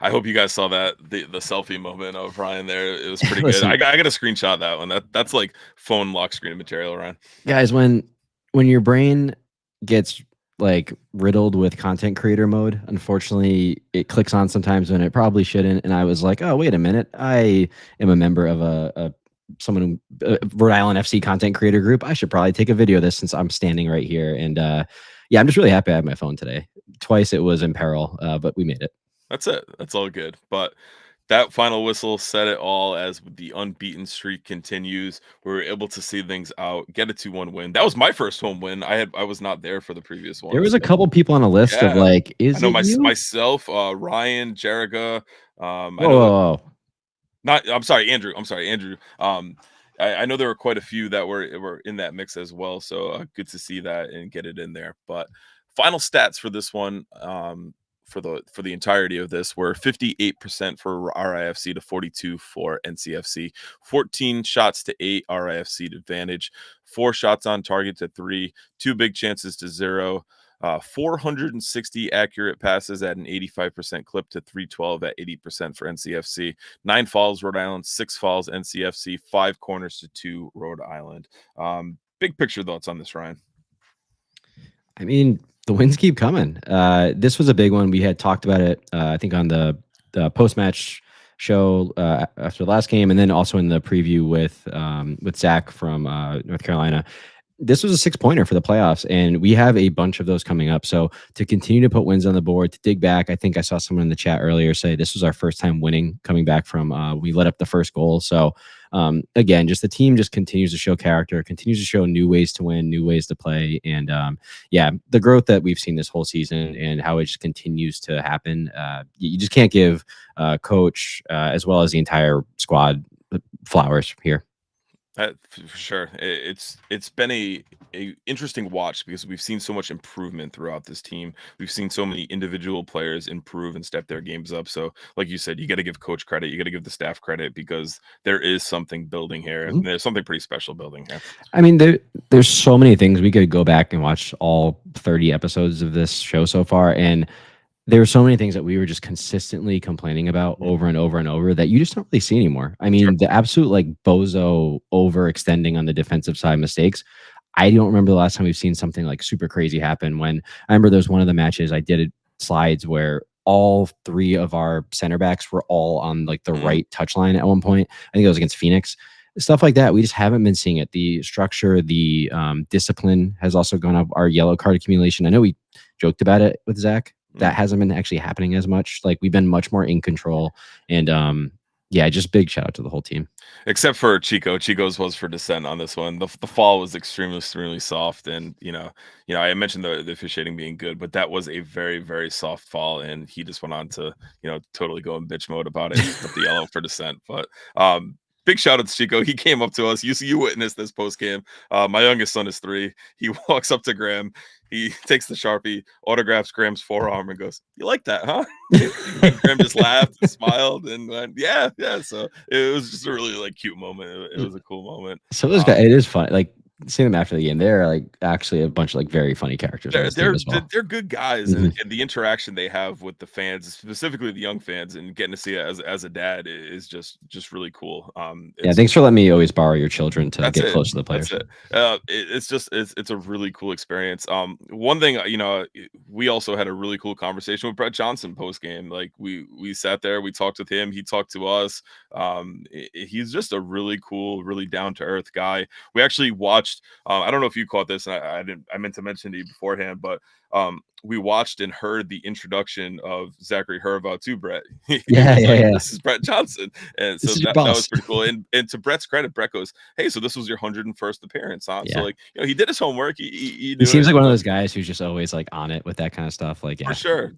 I hope you guys saw that the selfie moment of Ryan there. It was pretty good. I got to screenshot that one. That's like phone lock screen material, Ryan. Guys, when your brain gets like riddled with content creator mode, unfortunately, it clicks on sometimes when it probably shouldn't. And I was like, oh, wait a minute, I am a member of a Rhode Island FC content creator group. I should probably take a video of this since I'm standing right here. And I'm just really happy I have my phone today. Twice it was in peril, but we made it. That's it. That's all good. But that final whistle said it all. As the unbeaten streak continues, we were able to see things out, get a 2-1 win. That was my first home win. I was not there for the previous one. There was a couple people on a list of like, myself, Ryan, Jerica. I'm sorry, Andrew. I know there were quite a few that were in that mix as well. So good to see that and get it in there. But final stats for this one, for the entirety of this, were 58% for RIFC to 42 for NCFC, 14 shots to 8 RIFC advantage, 4 shots on target to 3, 2 big chances to 0. 460 accurate passes at an 85% clip to 312 at 80% for NCFC. 9 fouls, Rhode Island. 6 fouls, NCFC. 5 corners to 2, Rhode Island. Big picture thoughts on this, Ryan? I mean, the wins keep coming. This was a big one. We had talked about it, I think, on the post-match show after the last game, and then also in the preview with Zach from North Carolina. This was a 6-pointer for the playoffs, and we have a bunch of those coming up. So to continue to put wins on the board, to dig back, I think I saw someone in the chat earlier say this was our first time winning, coming back from we let up the first goal. So again, just the team just continues to show character, continues to show new ways to win, new ways to play, and yeah, the growth that we've seen this whole season and how it just continues to happen. You just can't give coach as well as the entire squad flowers here. For sure. It's been a interesting watch because we've seen so much improvement throughout this team. We've seen so many individual players improve and step their games up. So like you said, you got to give coach credit, you got to give the staff credit, because there is something building here. Mm-hmm. There's something pretty special building here. I mean, there's so many things. We could go back and watch all 30 episodes of this show so far, and there were so many things that we were just consistently complaining about over and over and over that you just don't really see anymore. I mean, the absolute like bozo overextending on the defensive side mistakes. I don't remember the last time we've seen something like super crazy happen. When I remember there's one of the matches I did slides where all 3 of our center backs were all on like the right touchline at one point. I think it was against Phoenix. Stuff like that, we just haven't been seeing it. The structure, the discipline has also gone up. Our yellow card accumulation, I know we joked about it with Zach. That hasn't been actually happening as much. Like, we've been much more in control, and yeah, just big shout out to the whole team. Except for Chico. Chico's was for dissent on this one. The fall was extremely soft, and you know, I mentioned the officiating being good, but that was a very, very soft fall, and he just went on to, totally go in bitch mode about it with the yellow for dissent. But big shout out to Chico. He came up to us. You witnessed this post game. My youngest son is 3. He walks up to Graham. He takes the Sharpie, autographs Graham's forearm, and goes, "You like that, huh?" And Graham just laughed and smiled and went, "Yeah." So it was just a really like cute moment. It was a cool moment. So those guys, it is fun. Like, seeing them after the game, they're like actually a bunch of like very funny characters. They're good guys, and the interaction they have with the fans, specifically the young fans, and getting to see it as a dad is just really cool. Yeah, thanks for letting me always borrow your children to get close to the players. It's a really cool experience. One thing, we also had a really cool conversation with Brett Johnson post game. Like, we sat there, we talked with him, he talked to us. He's just a really cool, really down to earth guy. We actually watched. I don't know if you caught this, and I meant to mention to you beforehand, but we watched and heard the introduction of Zachary Hervaux to Brett. Yeah. This is Brett Johnson, and so that was pretty cool. And to Brett's credit, Brett goes, "Hey, so this was your 101st appearance, huh?" Yeah. So like, he did his homework. He seems like one of those guys who's just always like on it with that kind of stuff. Like, yeah, for sure,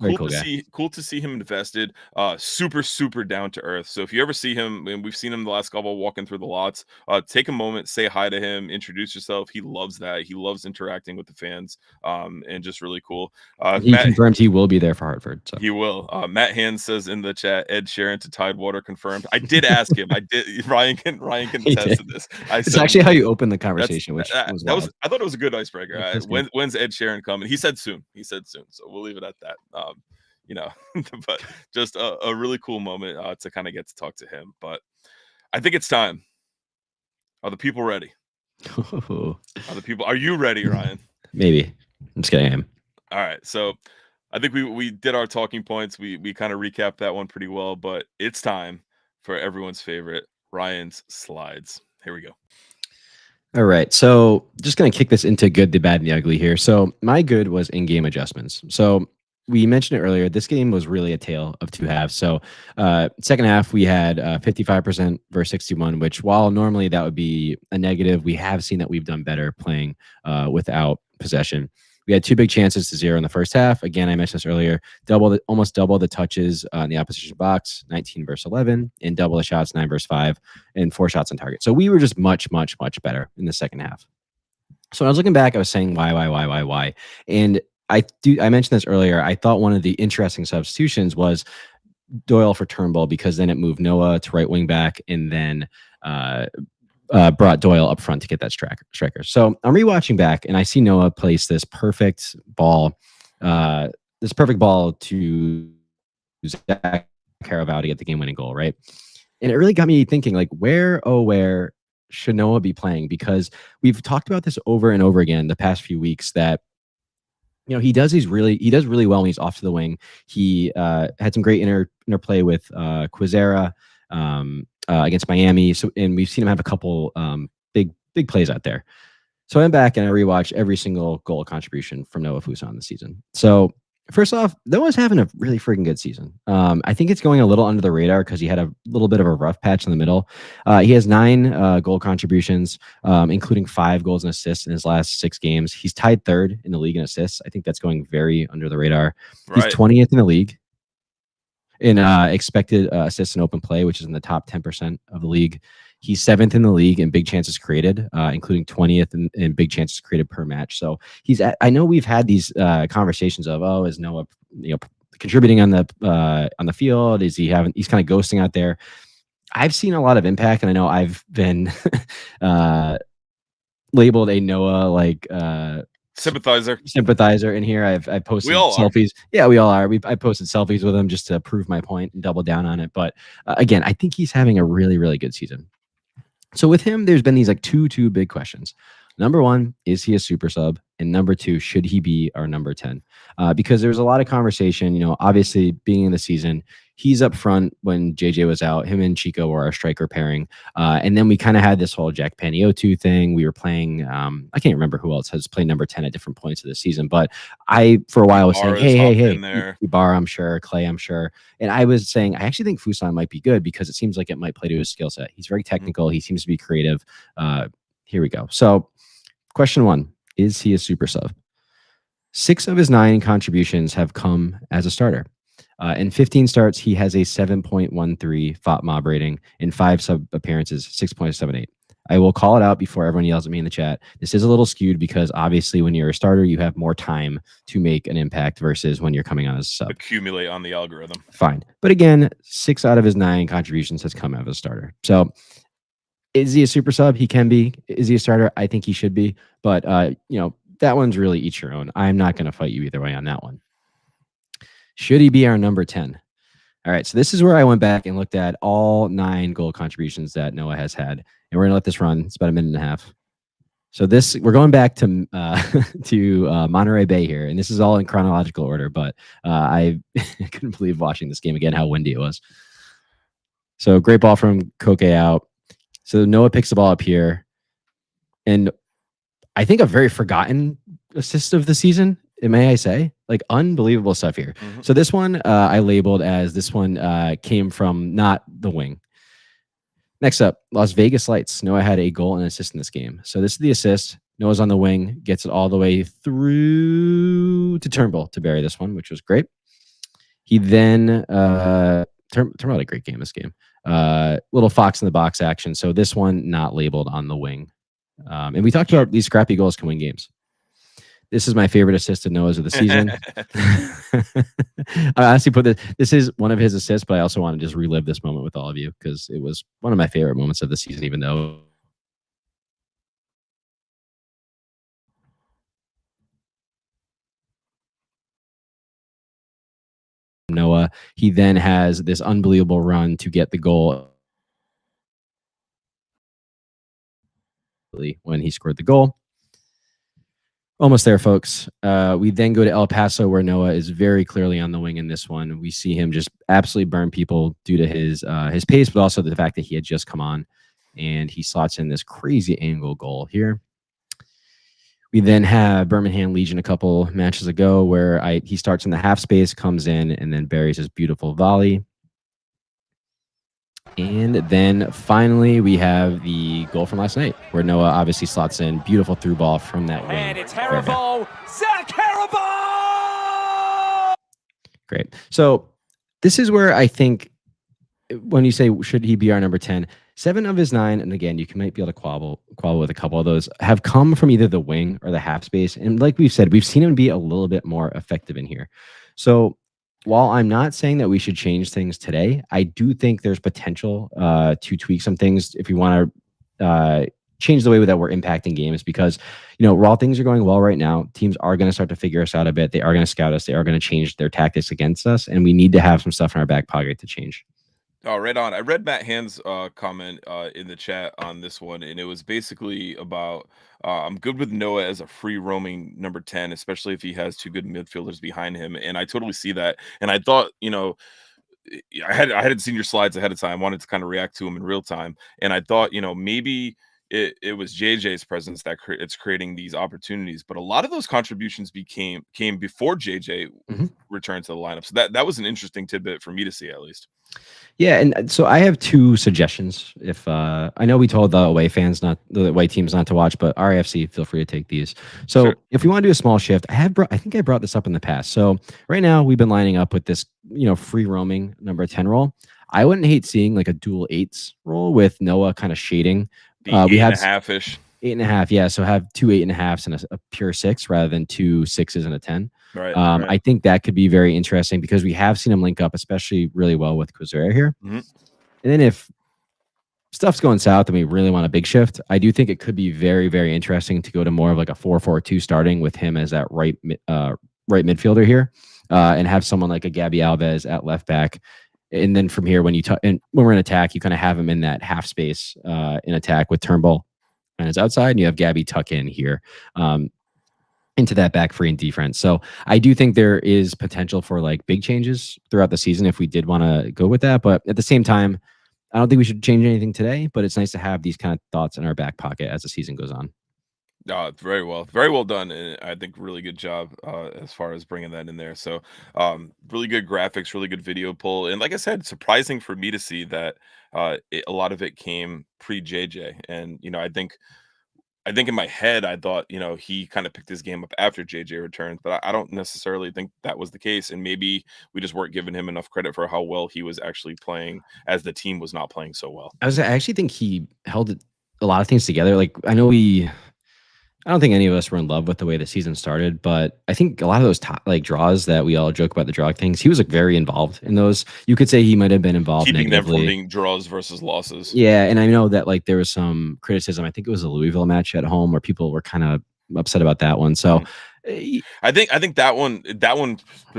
cool to see him invested. Super down to earth. So if you ever see him, and we've seen him the last couple walking through the lots, take a moment, say hi to him, introduce yourself. He loves that. He loves interacting with the fans, and just really cool. He confirmed he will be there for Hartford. So. He will. Matt Hand says in the chat, Ed Sheeran to Tidewater confirmed. I did ask him. I did. Ryan can attest to this. It's actually how you open the conversation, which was wild. I thought it was a good icebreaker. When's Ed Sheeran coming? He said soon. So we'll leave it at that. But just a really cool moment to kind of get to talk to him. But I think it's time. Are the people ready? Are you ready, Ryan? Maybe. I'm just kidding. I am. All right. So I think we did our talking points. We kind of recapped that one pretty well, but it's time for everyone's favorite, Ryan's slides. Here we go. All right. So just going to kick this into good, the bad, and the ugly here. So my good was in-game adjustments. So we mentioned it earlier. This game was really a tale of 2 halves. So second half, we had 55% versus 61, which while normally that would be a negative, we have seen that we've done better playing without possession. We had 2 big chances to 0 in the first half. Again, I mentioned this earlier, almost double the touches in the opposition box, 19 versus 11, and double the shots, 9 versus 5, and 4 shots on target. So we were just much better in the second half. So when I was looking back, I was saying why? And I mentioned this earlier. I thought one of the interesting substitutions was Doyle for Turnbull, because then it moved Noah to right wing back, and then brought Doyle up front to get that striker. So I'm rewatching back, and I see Noah place this perfect ball this perfect ball to Zach Caravaggio to get the game-winning goal, right? And it really got me thinking, like, where should Noah be playing? Because we've talked about this over and over again the past few weeks that he does really well when he's off to the wing. He had some great interplay with Quizera against Miami. And we've seen him have a couple big plays out there. So I went back and I rewatched every single goal contribution from Noah Fuson this season. So first off, Noah's having a really freaking good season. I think it's going a little under the radar because he had a little bit of a rough patch in the middle. He has 9 goal contributions, including 5 goals and assists in his last 6 games. He's tied 3rd in the league in assists. I think that's going very under the radar. Right. He's 20th in the league in expected assists and open play, which is in the top 10% of the league. He's 7th in the league in big chances created, including 20th in big chances created per match. So I know we've had these conversations of, is Noah, contributing on the field? He's kind of ghosting out there. I've seen a lot of impact, and I know I've been labeled a Noah sympathizer in here. I've posted selfies. Yeah, we all are. I posted selfies with him just to prove my point and double down on it. But again, I think he's having a really, really good season. So with him, there's been these like two big questions. Number 1, is he a super sub? And number 2, should he be our number 10? Because there's a lot of conversation, obviously being in the season, he's up front when JJ was out. Him and Chico were our striker pairing. And then we kind of had this whole Jack Paniotu thing. We were playing, I can't remember who else has played number 10 at different points of the season, but I, for a while, was saying, hey, Ibarra, I'm sure, Clay, I'm sure. And I was saying, I actually think Fuson might be good because it seems like it might play to his skill set. He's very technical. He seems to be creative. Here we go. So question 1, is he a super sub? 6 of his 9 contributions have come as a starter. In 15 starts, he has a 7.13 FOP mob rating. In 5 sub appearances, 6.78. I will call it out before everyone yells at me in the chat. This is a little skewed because obviously when you're a starter, you have more time to make an impact versus when you're coming on as a sub. Accumulate on the algorithm. Fine. But again, 6 out of his 9 contributions has come as a starter. So is he a super sub? He can be. Is he a starter? I think he should be. But, that one's really each your own. I'm not going to fight you either way on that one. Should he be our number 10? All right, so this is where I went back and looked at all 9 goal contributions that Noah has had, and we're going to let this run. It's about a minute and a half. So we're going back to Monterey Bay here, and this is all in chronological order, but I couldn't believe watching this game again, how windy it was. So great ball from Koke out. So Noah picks the ball up here, and I think a very forgotten assist of the season, may I say? Like, unbelievable stuff here. Mm-hmm. So this one I labeled as came from not the wing. Next up, Las Vegas Lights. Noah had a goal and assist in this game. So this is the assist. Noah's on the wing, gets it all the way through to Turnbull to bury this one, which was great. He then Turnbull had a great game this game. Little fox in the box action. So this one not labeled on the wing. And we talked about these scrappy goals can win games. This is my favorite assist of Noah's of the season. I honestly put this is one of his assists, but I also want to just relive this moment with all of you because it was one of my favorite moments of the season, even though Noah, he then has this unbelievable run to get the goal when he scored the goal. Almost there, folks. We then go to El Paso, where Noah is very clearly on the wing in this one. We see him just absolutely burn people due to his pace, but also the fact that he had just come on, and he slots in this crazy angle goal here. We then have Birmingham Legion a couple matches ago where he starts in the half space, comes in, and then buries his beautiful volley. And then finally, we have the goal from last night, where Noah obviously slots in beautiful through ball from that wing. And it's Haribo, Zach Haribo! Great. So this is where I think when you say, should he be our number 10, 7 of his 9, and again, you might be able to quabble with a couple of those, have come from either the wing or the half space. And like we've said, we've seen him be a little bit more effective in here. So while I'm not saying that we should change things today, I do think there's potential to tweak some things if we want to change the way that we're impacting games because, while things are going well right now, teams are going to start to figure us out a bit. They are going to scout us. They are going to change their tactics against us. And we need to have some stuff in our back pocket to change. Oh, right on. I read Matt Hand's comment in the chat on this one, and it was basically about I'm good with Noah as a free roaming number 10, especially if he has two good midfielders behind him. And I totally see that. And I thought, I hadn't seen your slides ahead of time. I wanted to kind of react to them in real time. And I thought, maybe it was JJ's presence that it's creating these opportunities. But a lot of those contributions came before JJ returned to the lineup. So that was an interesting tidbit for me to see, at least. Yeah, and so I have two suggestions. If I know we told the away teams not to watch, but RIFC, feel free to take these. So Sure. if we want to do a small shift, I think I brought this up in the past. So right now we've been lining up with this, free roaming number 10 role. I wouldn't hate seeing like a dual 8s role with Noah kind of shading. The We have 8.5-ish. 8.5, yeah. So have two 8.5s and a pure 6 rather than two 6s and a 10. Right. I think that could be very interesting because we have seen him link up, especially really well with Quizera here. And then if stuff's going south and we really want a big shift, I do think it could be very, very interesting to go to more of like a 4-4-2 starting with him as that right midfielder here, and have someone like a Gabby Alves at left back. And then from here, when we're in attack, you kind of have him in that half space in attack with Turnbull on his outside, and you have Gabby tuck in here. Into that back free and defense. So I do think there is potential for like big changes throughout the season if we did want to go with that. But at the same time, I don't think we should change anything today, but it's nice to have these kind of thoughts in our back pocket as the season goes on. Very well done, and I think really good job as far as bringing that in there. So really good graphics, really good video pull, and like I said, surprising for me to see that a lot of it came pre JJ. And I think in my head, I thought, he kind of picked his game up after JJ returned, but I don't necessarily think that was the case. And maybe we just weren't giving him enough credit for how well he was actually playing as the team was not playing so well. I actually think he held a lot of things together. Like I don't think any of us were in love with the way the season started, but I think a lot of those draws that we all joke about the draw things, he was like very involved in those. You could say he might have been involved Keeping them negatively. from being draws versus losses. Yeah, and I know that like there was some criticism. I think it was a Louisville match at home where people were kind of upset about that one. So I think that one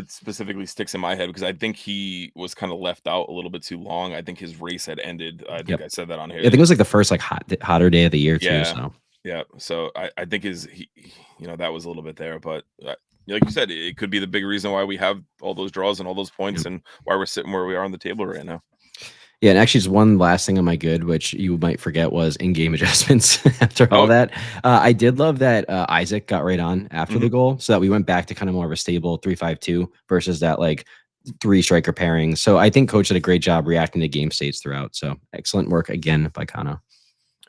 specifically sticks in my head because I think he was kind of left out a little bit too long. I think his race had ended. I think I said that on here. I think it was like the first like hotter day of the year too. So. Yeah, so I think that was a little bit there, but like you said, it could be the big reason why we have all those draws and all those points and why we're sitting where we are on the table right now. Yeah, and actually, just one last thing on my good, which you might forget, was in-game adjustments. After all that, I did love that Isaac got right on after the goal, so that we went back to kind of more of a stable 3-5-2 versus that like 3 striker pairing. So I think Coach did a great job reacting to game states throughout. So excellent work again by Kano.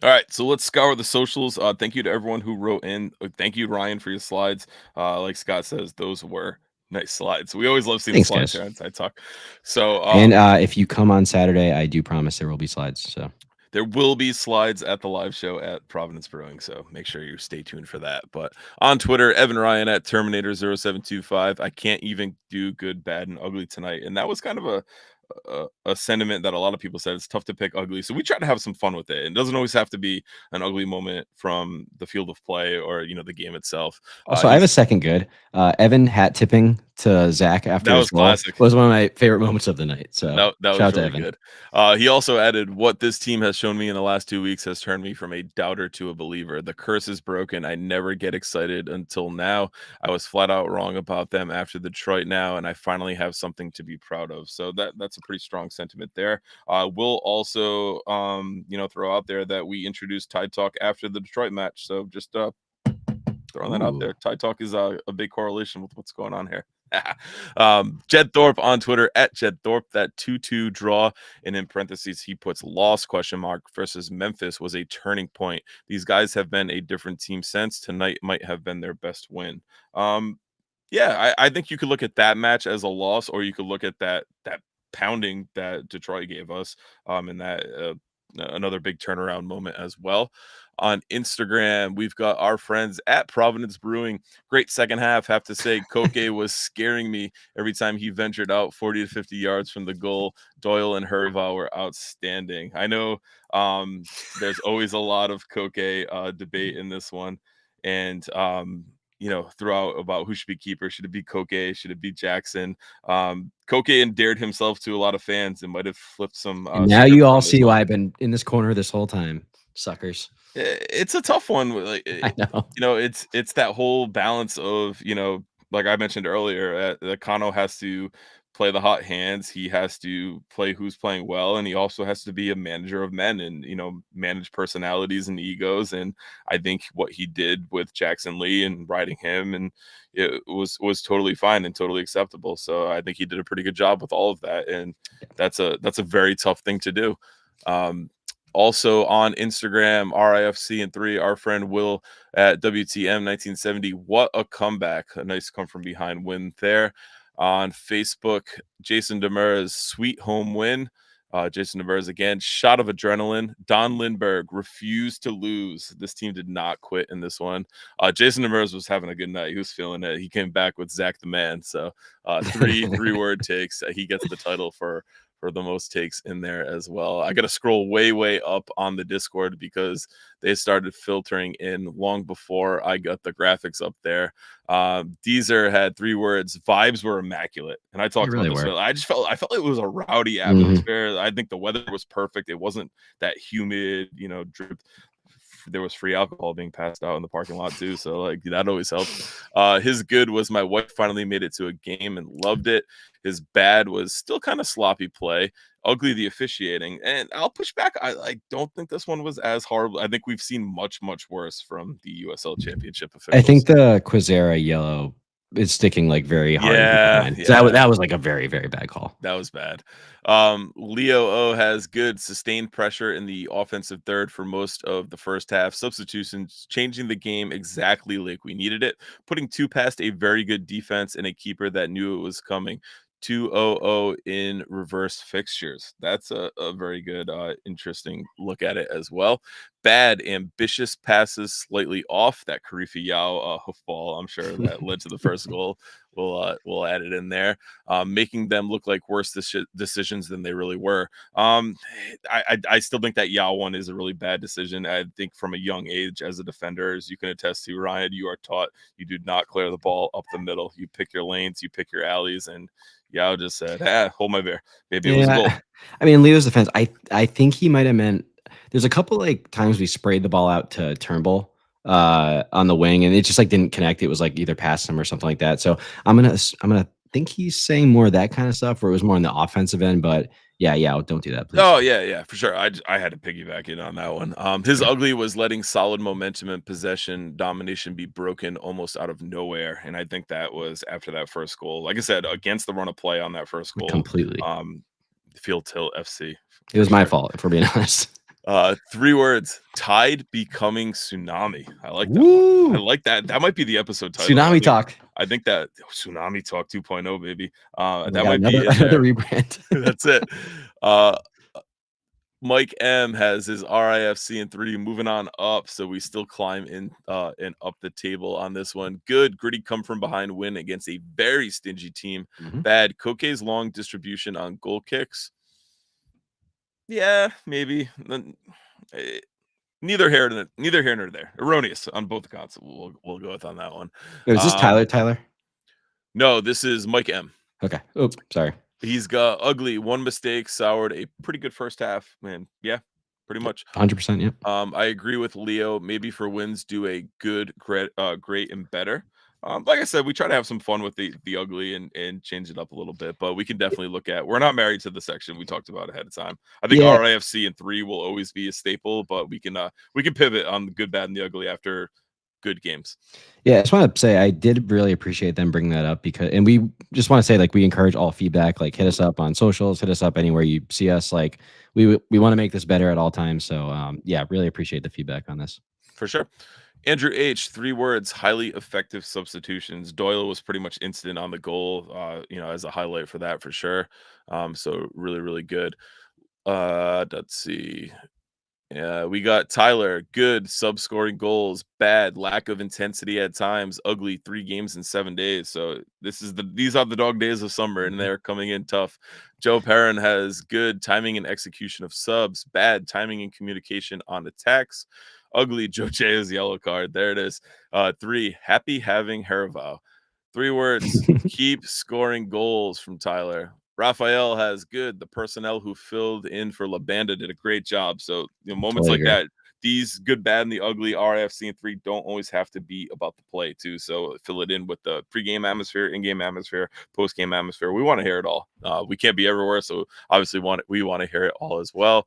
All right, so let's scour the socials. Thank you to everyone who wrote in. Thank you, Ryan, for your slides. Like Scott says, those were nice slides. We always love seeing the slides here on Side Talk. So, and if you come on Saturday, I do promise there will be slides. So there will be slides at the live show at Providence Brewing, so make sure you stay tuned for that. But on Twitter, Evan Ryan at Terminator0725. I can't even do good, bad, and ugly tonight, and that was kind of a sentiment that a lot of people said. It's tough to pick ugly, so we try to have some fun with it. It doesn't always have to be an ugly moment from the field of play or the game itself. Also, I have a second good. Evan hat tipping to Zach after that was classic. Was one of my favorite moments of the night. So that was shout out really to Evan. Good. He also added, what this team has shown me in the last 2 weeks has turned me from a doubter to a believer. The curse is broken. I never get excited until now. I was flat out wrong about them after Detroit now, and I finally have something to be proud of. So that's a pretty strong sentiment there. We'll also throw out there that we introduced Tide Talk after the Detroit match. So just throwing that out there. Tide Talk is a big correlation with what's going on here. Jed Thorpe on Twitter at Jed Thorpe. That 2-2 draw, and in parentheses he puts loss ? Versus Memphis was a turning point. These guys have been a different team since. Tonight might have been their best win. I think you could look at that match as a loss, or you could look at that pounding that Detroit gave us, and that another big turnaround moment as well. On Instagram, we've got our friends at Providence Brewing. Great second half. Have to say, Koke was scaring me every time he ventured out 40 to 50 yards from the goal. Doyle and Herval were outstanding. I know there's always a lot of Koke debate in this one. And throughout about who should be keeper. Should it be Koke? Should it be Jackson? Koke endeared himself to a lot of fans and might have flipped some. And now you all see why I've been in this corner this whole time, suckers. It's a tough one. Like, I know. it's that whole balance of, like I mentioned earlier, Kano has to play the hot hands. He has to play who's playing well, and he also has to be a manager of men and manage personalities and egos. And I think what he did with Jackson Lee and riding him, and it was totally fine and totally acceptable. So I think he did a pretty good job with all of that, and that's a very tough thing to do. Also on Instagram, RIFC and 3, our friend Will at WTM 1970. What a comeback. A nice come from behind win there. On Facebook, Jason Demers, sweet home win. Jason Demers again, shot of adrenaline. Don Lindbergh refused to lose. This team did not quit in this one. Jason Demers was having a good night. He was feeling it. He came back with Zach the Man. So three-word takes. He gets the title for the most takes in there as well. I got to scroll way up on the Discord because they started filtering in long before I got the graphics up there. Deezer had 3 words. Vibes were immaculate. And I talked about this. I felt it was a rowdy atmosphere. I think the weather was perfect. It wasn't that humid, drip. There was free alcohol being passed out in the parking lot too, so like that always helped. His good was my wife finally made it to a game and loved it. His bad was still kind of sloppy play, ugly the officiating, and I'll push back. I don't think this one was as horrible. I think we've seen much worse from the USL Championship officials. I think the Quizera yellow is sticking like very hard. Yeah. That was like a very bad call. That was bad. Leo O has good sustained pressure in the offensive third for most of the first half. Substitutions changing the game exactly like we needed it, putting 2 past a very good defense and a keeper that knew it was coming. 2-0 in reverse fixtures. That's a very good, interesting look at it as well. Bad, ambitious passes slightly off. That Karifi Yao hoofball, I'm sure that led to the first goal. We'll add it in there, making them look like worse decisions than they really were. I still think that Yao one is a really bad decision. I think from a young age as a defender, as you can attest to, Ryan, you are taught you do not clear the ball up the middle. You pick your lanes, you pick your alleys, and Yao just said, hold my beer. Maybe it was a goal. I mean, Leo's defense, I think he might have meant there's a couple like times we sprayed the ball out to Turnbull on the wing, and it just like didn't connect. It was like either past him or something like that. So I'm gonna think he's saying more of that kind of stuff, where it was more on the offensive end. But yeah, don't do that, please. Oh yeah, for sure. I had to piggyback in on that one. His ugly was letting solid momentum and possession domination be broken almost out of nowhere, and I think that was after that first goal. Like I said, against the run of play on that first goal, completely. Field Tilt FC. It was my fault, if we're being honest. 3 words: Tide becoming tsunami. I like that one. I like that. That might be the episode title. Tsunami Talk. I think that Tsunami Talk 2.0, baby. That might be another rebrand. That's it. Mike M has his RIFC and 3 moving on up, so we still climb in and up the table on this one. Good gritty come from behind win against a very stingy team. Bad Koke's long distribution on goal kicks. Yeah, maybe. Neither here nor there. Erroneous on both accounts. We'll go with on that one. Is this Tyler? No, this is Mike M. Okay. Oops, sorry. He's got ugly, 1 mistake, soured a pretty good first half, man. Yeah, pretty much. 100%, yeah. I agree with Leo. Maybe for wins, do a good, great, and better. Like I said, we try to have some fun with the ugly and change it up a little bit, but we can definitely look at. We're not married to the section we talked about ahead of time. I think RIFC and 3 will always be a staple, but we can pivot on the good, bad, and the ugly after good games. Yeah, I just want to say I did really appreciate them bringing that up and we just want to say, like, we encourage all feedback. Like, hit us up on socials, hit us up anywhere you see us. Like, we want to make this better at all times. So yeah, really appreciate the feedback on this. For sure. Andrew H, 3 words: highly effective substitutions. Doyle was pretty much instant on the goal, as a highlight for that for sure. So really good. Let's see. Yeah, we got Tyler, good, sub-scoring goals, bad, lack of intensity at times, ugly, 3 games in 7 days. So these are the dog days of summer, and they're coming in tough. Joe Perrin has good timing and execution of subs, bad timing and communication on attacks. Ugly, Joe Jaya's yellow card. There it is. 3, happy having Herval. 3 words, keep scoring goals from Tyler. Raphael has good. The personnel who filled in for La Banda did a great job. So, moments Totally like agree. that, these good, bad, and the ugly RIFC and 3 don't always have to be about the play, too. So, fill it in with the pregame atmosphere, in-game atmosphere, post-game atmosphere. We want to hear it all. We can't be everywhere, so obviously we want to hear it all as well.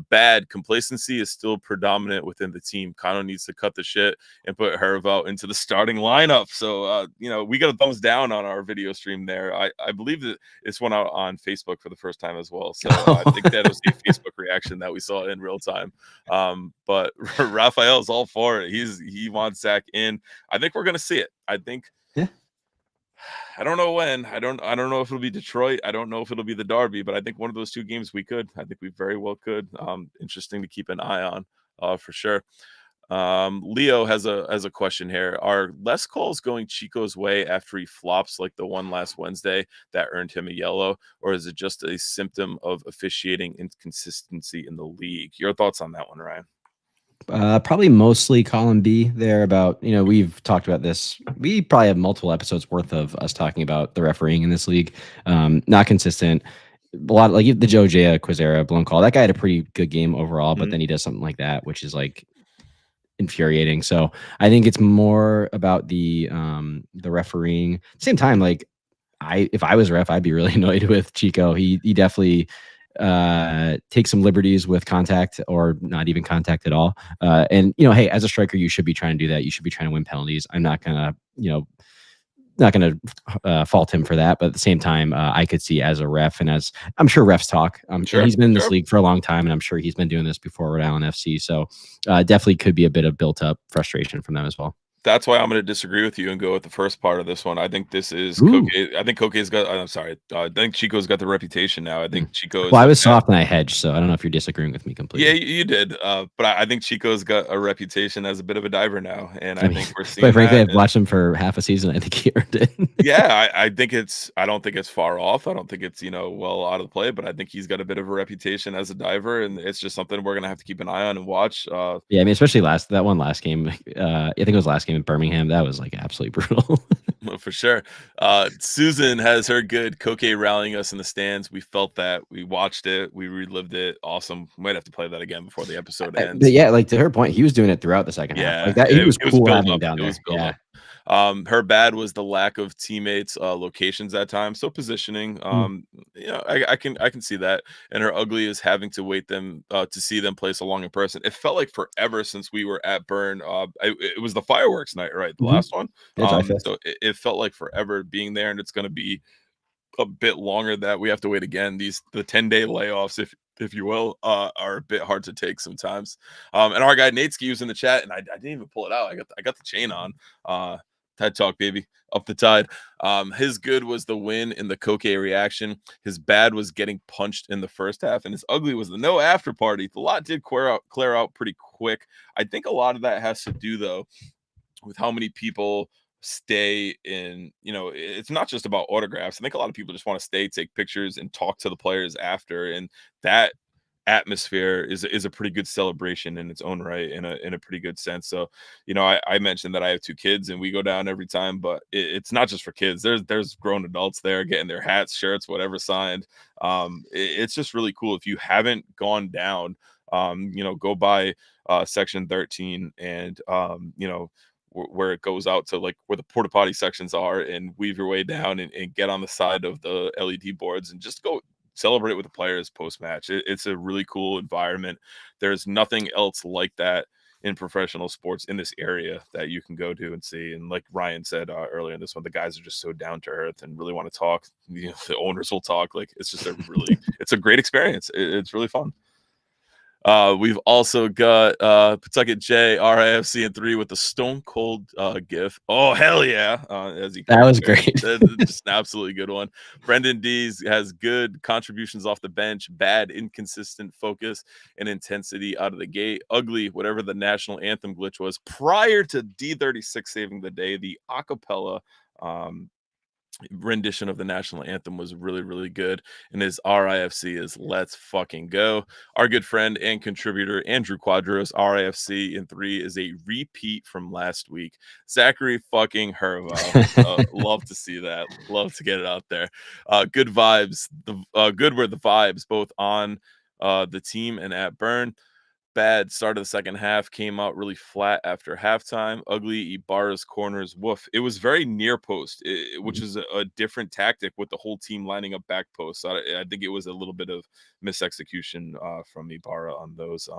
Bad, complacency is still predominant within the team. Kano needs to cut the shit and put Herval into the starting lineup. So, we got a thumbs down on our video stream there. I believe that it's one out on Facebook for the first time as well. So I think that was the Facebook reaction that we saw in real time. But Raphael's all for it. He wants Zach in. I think we're gonna see it. I think. Yeah. I don't know when. I don't know if it'll be Detroit. I don't know if it'll be the Derby, but I think one of those 2 games we could. I think we very well could. Interesting to keep an eye on, for sure. Leo has a question here. Are less calls going Chico's way after he flops like the one last Wednesday that earned him a yellow, or is it just a symptom of officiating inconsistency in the league? Your thoughts on that one, Ryan? Probably mostly column B there about, we've talked about this. We probably have multiple episodes worth of us talking about the refereeing in this league. Not consistent. A lot like the Joe Jaya Quizera blown call. That guy had a pretty good game overall, but then he does something like that, which is like infuriating. So I think it's more about the refereeing. Same time, like if I was a ref, I'd be really annoyed with Chico. He definitely takes some liberties with contact or not even contact at all. And hey, as a striker, you should be trying to do that. You should be trying to win penalties. I'm not gonna, fault him for that. But at the same time, I could see as a ref, and as I'm sure refs talk, Sure, he's been in this league for a long time, and I'm sure he's been doing this before Rhode Island FC. So definitely could be a bit of built up frustration from them as well. That's why I'm going to disagree with you and go with the first part of this one. I think this is Koke. I think Koke's got. I'm sorry. I think Chico's got the reputation now. I think Chico. Well, I was soft and I hedged, so I don't know if you're disagreeing with me completely. Yeah, you did. But I think Chico's got a reputation as a bit of a diver now, and I think we're seeing. Quite frankly, I've watched him for half a season. I think he earned it. Yeah, I think it's. I don't think it's far off. I don't think it's well out of the play, but I think he's got a bit of a reputation as a diver, and it's just something we're gonna have to keep an eye on and watch. Yeah, I mean, especially last game. I think it was last game in Birmingham. That was like absolutely brutal. For sure. Susan has her good Koke rallying us in the stands. We felt that. We watched it. We relived it. Awesome. Might have to play that again before the episode ends. But yeah, like to her point, he was doing it throughout the second half. Like that, he was cool having him down there. Yeah. Her bad was the lack of teammates locations at times, so positioning I can see that, and her ugly is having to wait them to see them play so long in person. It felt like forever since we were at Burn. It was the fireworks night, right? The last one. So it felt like forever being there, and it's going to be a bit longer that we have to wait again. The 10-day layoffs, if you will, are a bit hard to take sometimes. And our guy Natesky was in the chat, and I didn't even pull it out. I got the chain on. Tide Talk, baby, up the tide. His good was the win in the Koke reaction. His bad was getting punched in the first half, and his ugly was the no after party. The lot did clear out pretty quick. I think a lot of that has to do though with how many people stay in. It's not just about autographs. I think a lot of people just want to stay, take pictures, and talk to the players after, and that atmosphere is a pretty good celebration in its own right, in a pretty good sense. So I mentioned that I have 2 kids and we go down every time, but it's not just for kids. There's grown adults there getting their hats, shirts, whatever signed. It's just really cool. If you haven't gone down, go by section 13 and where it goes out to like where the porta potty sections are, and weave your way down and get on the side of the LED boards and just go celebrate with the players post-match. It's a really cool environment. There's nothing else like that in professional sports in this area that you can go to and see. And like Ryan said earlier in this one, the guys are just so down to earth and really want to talk. The owners will talk. Like it's just it's a great experience. It's really fun. We've also got Pawtucket J, RIFC in 3 with the Stone Cold gif. Oh, hell yeah. As he That was there. great. That's just an absolutely good one. Brendan D's has good contributions off the bench, bad, inconsistent focus and intensity out of the gate. Ugly, whatever the national anthem glitch was prior to D36 saving the day. The acapella rendition of the national anthem was really, really good. And his RIFC is let's fucking go. Our good friend and contributor Andrew Quadros, RIFC in 3 is a repeat from last week. Zachary fucking Hervo. Love to see that. Love to get it out there. Good vibes. Good were the vibes both on the team and at Burn. Bad start of the second half, came out really flat after halftime. Ugly Ibarra's corners, woof. It was very near post, which is a different tactic with the whole team lining up back post. So I think it was a little bit of misexecution from Ibarra on those.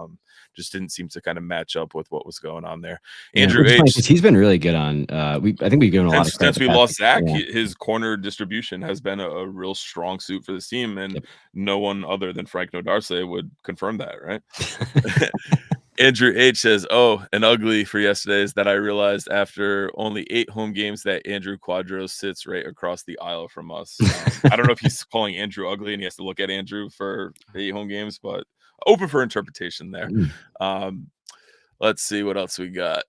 Just didn't seem to kind of match up with what was going on there. Andrew H. He's been really good on. I think we've given a lot of credit Since we lost Zach, yeah. his corner distribution has been a real strong suit for this team, and no one other than Frank Nodarce would confirm that, right? Andrew H says, "Oh, an ugly for yesterday is that I realized after only 8 home games that Andrew Quadros sits right across the aisle from us." I don't know if he's calling Andrew ugly and he has to look at Andrew for 8 home games, but open for interpretation there. Let's see what else we got.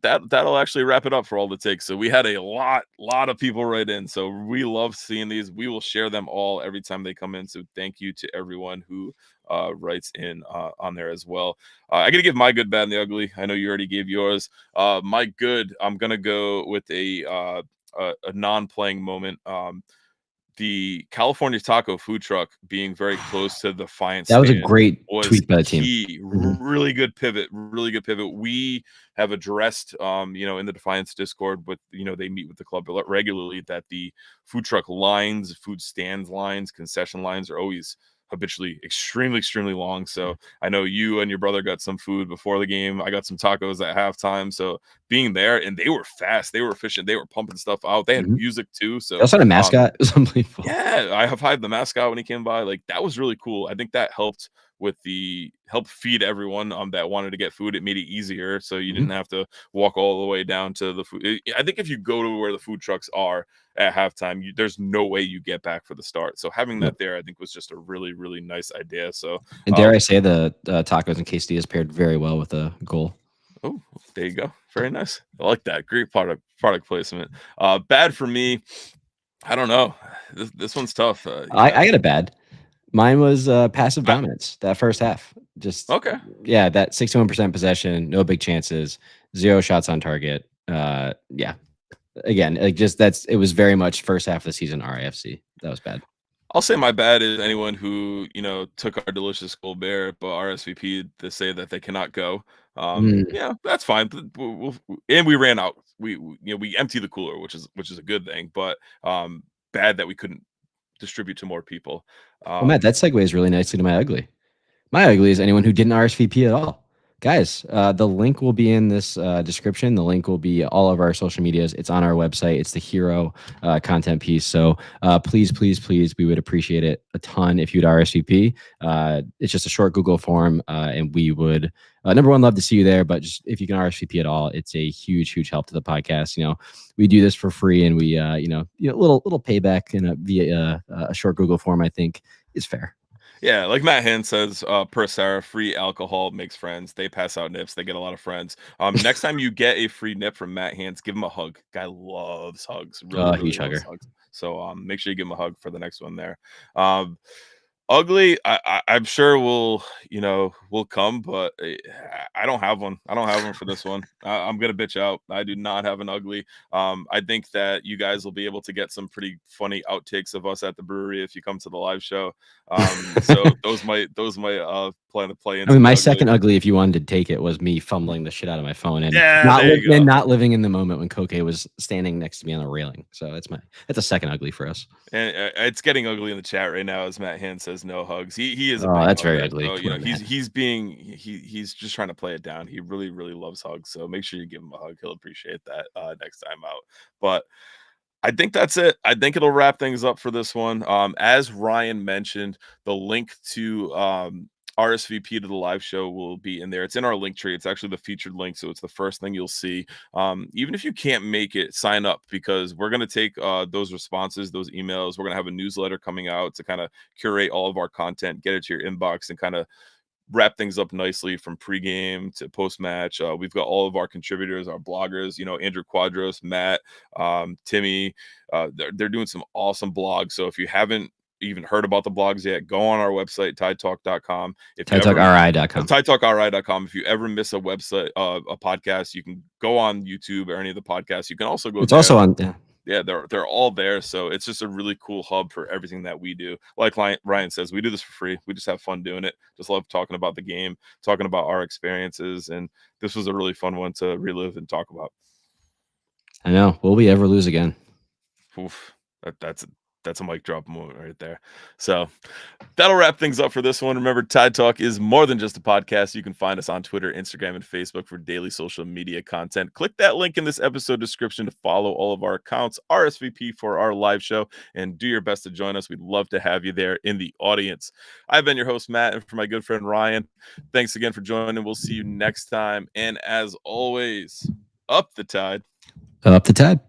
That'll actually wrap it up for all the takes. So we had a lot of people write in. So we love seeing these. We will share them all every time they come in. So thank you to everyone who writes in on there as well. I gotta give my good, bad, and the ugly. I know you already gave yours. My good, I'm gonna go with a non-playing moment. The California Taco food truck being very close to the Defiant That was a stand great was tweet by the key. team. Really good pivot. Really good pivot. We have addressed, in the Defiance Discord with, they meet with the club regularly that the food truck lines, food stands lines, concession lines are always habitually extremely long. So I know you and your brother got some food before the game. I got some tacos at halftime. So being there, and they were fast, they were efficient, they were pumping stuff out. They had music too. So they also had a mascot. It was unbelievable. Yeah, I high-fived the mascot when he came by. Like, that was really cool. I think that helped feed everyone that wanted to get food. It made it easier, so you didn't have to walk all the way down to the food. I think if you go to where the food trucks are at halftime, there's no way you get back for the start. So having that there, I think, was just a really, really nice idea. So, and dare I say, the tacos and quesadillas paired very well with the goal. Oh, there you go. Very nice. I like that. Great product placement. Bad for me. I don't know. This one's tough. I got a bad. Mine was passive dominance that first half. Just okay. Yeah, that 61% possession, no big chances, 0 shots on target. Yeah. Again, it was very much first half of the season RIFC. That was bad. I'll say my bad is anyone who, took our delicious Colbert but RSVP to say that they cannot go. Yeah, that's fine. And we ran out. We emptied the cooler, which is a good thing, but bad that we couldn't distribute to more people. Well, Matt, that segues really nicely to my ugly. My ugly is anyone who didn't RSVP at all. Guys, the link will be in this description. The link will be all of our social medias. It's on our website. It's the hero content piece. So please, we would appreciate it a ton if you'd RSVP. It's just a short Google form, and we would, number one, love to see you there. But just if you can RSVP at all, it's a huge help to the podcast. We do this for free, and we, little payback via a short Google form, I think, is fair. Yeah, like Matt Hand says, per Sarah, free alcohol makes friends. They pass out nips. They get a lot of friends. Next time you get a free nip from Matt Hands, give him a hug. Guy loves hugs. Really huge hugger. Hugs. So make sure you give him a hug for the next one there. Ugly, I'm sure we'll come, but I don't have one. I don't have one for this one. I'm gonna bitch out. I do not have an ugly. I think that you guys will be able to get some pretty funny outtakes of us at the brewery if you come to the live show. So those might plan to play into. I mean, my second ugly, if you wanted to take it, was me fumbling the shit out of my phone and not living in the moment when Koke was standing next to me on the railing. So that's a second ugly for us. And it's getting ugly in the chat right now as Matt Hand says no hugs. He is. That's very ugly. So, he's just trying to play it down. He really loves hugs. So make sure you give him a hug. He'll appreciate that next time out. But I think that's it. I think it'll wrap things up for this one. As Ryan mentioned, the link to RSVP to the live show will be in there. It's in our link tree. It's actually the featured link, so it's the first thing you'll see. Even if you can't make it, sign up, because we're going to take those responses, those emails. We're going to have a newsletter coming out to kind of curate all of our content, get it to your inbox, and kind of wrap things up nicely from pregame to post-match. We've got all of our contributors, our bloggers, Andrew Quadros, Matt, Timmy. They're doing some awesome blogs. So if you haven't even heard about the blogs yet, go on our website, tidetalk.com. TideTalkRI.com. TideTalkRI.com. If you ever miss a website, a podcast, you can go on YouTube or any of the podcasts. You can also go. It's also on. Yeah, they're all there. So it's just a really cool hub for everything that we do. Like Ryan says, we do this for free. We just have fun doing it. Just love talking about the game, talking about our experiences. And this was a really fun one to relive and talk about. I know. Will we ever lose again? Oof, that's a mic drop moment right there. So that'll wrap things up for this one. Remember, Tide Talk is more than just a podcast. You can find us on Twitter, Instagram, and Facebook for daily social media content. Click that link in this episode description to follow all of our accounts, RSVP for our live show, and do your best to join us. We'd love to have you there in the audience. I've been your host, Matt, and for my good friend Ryan, thanks again for joining. We'll see you next time. And as always, up the tide. Up the tide.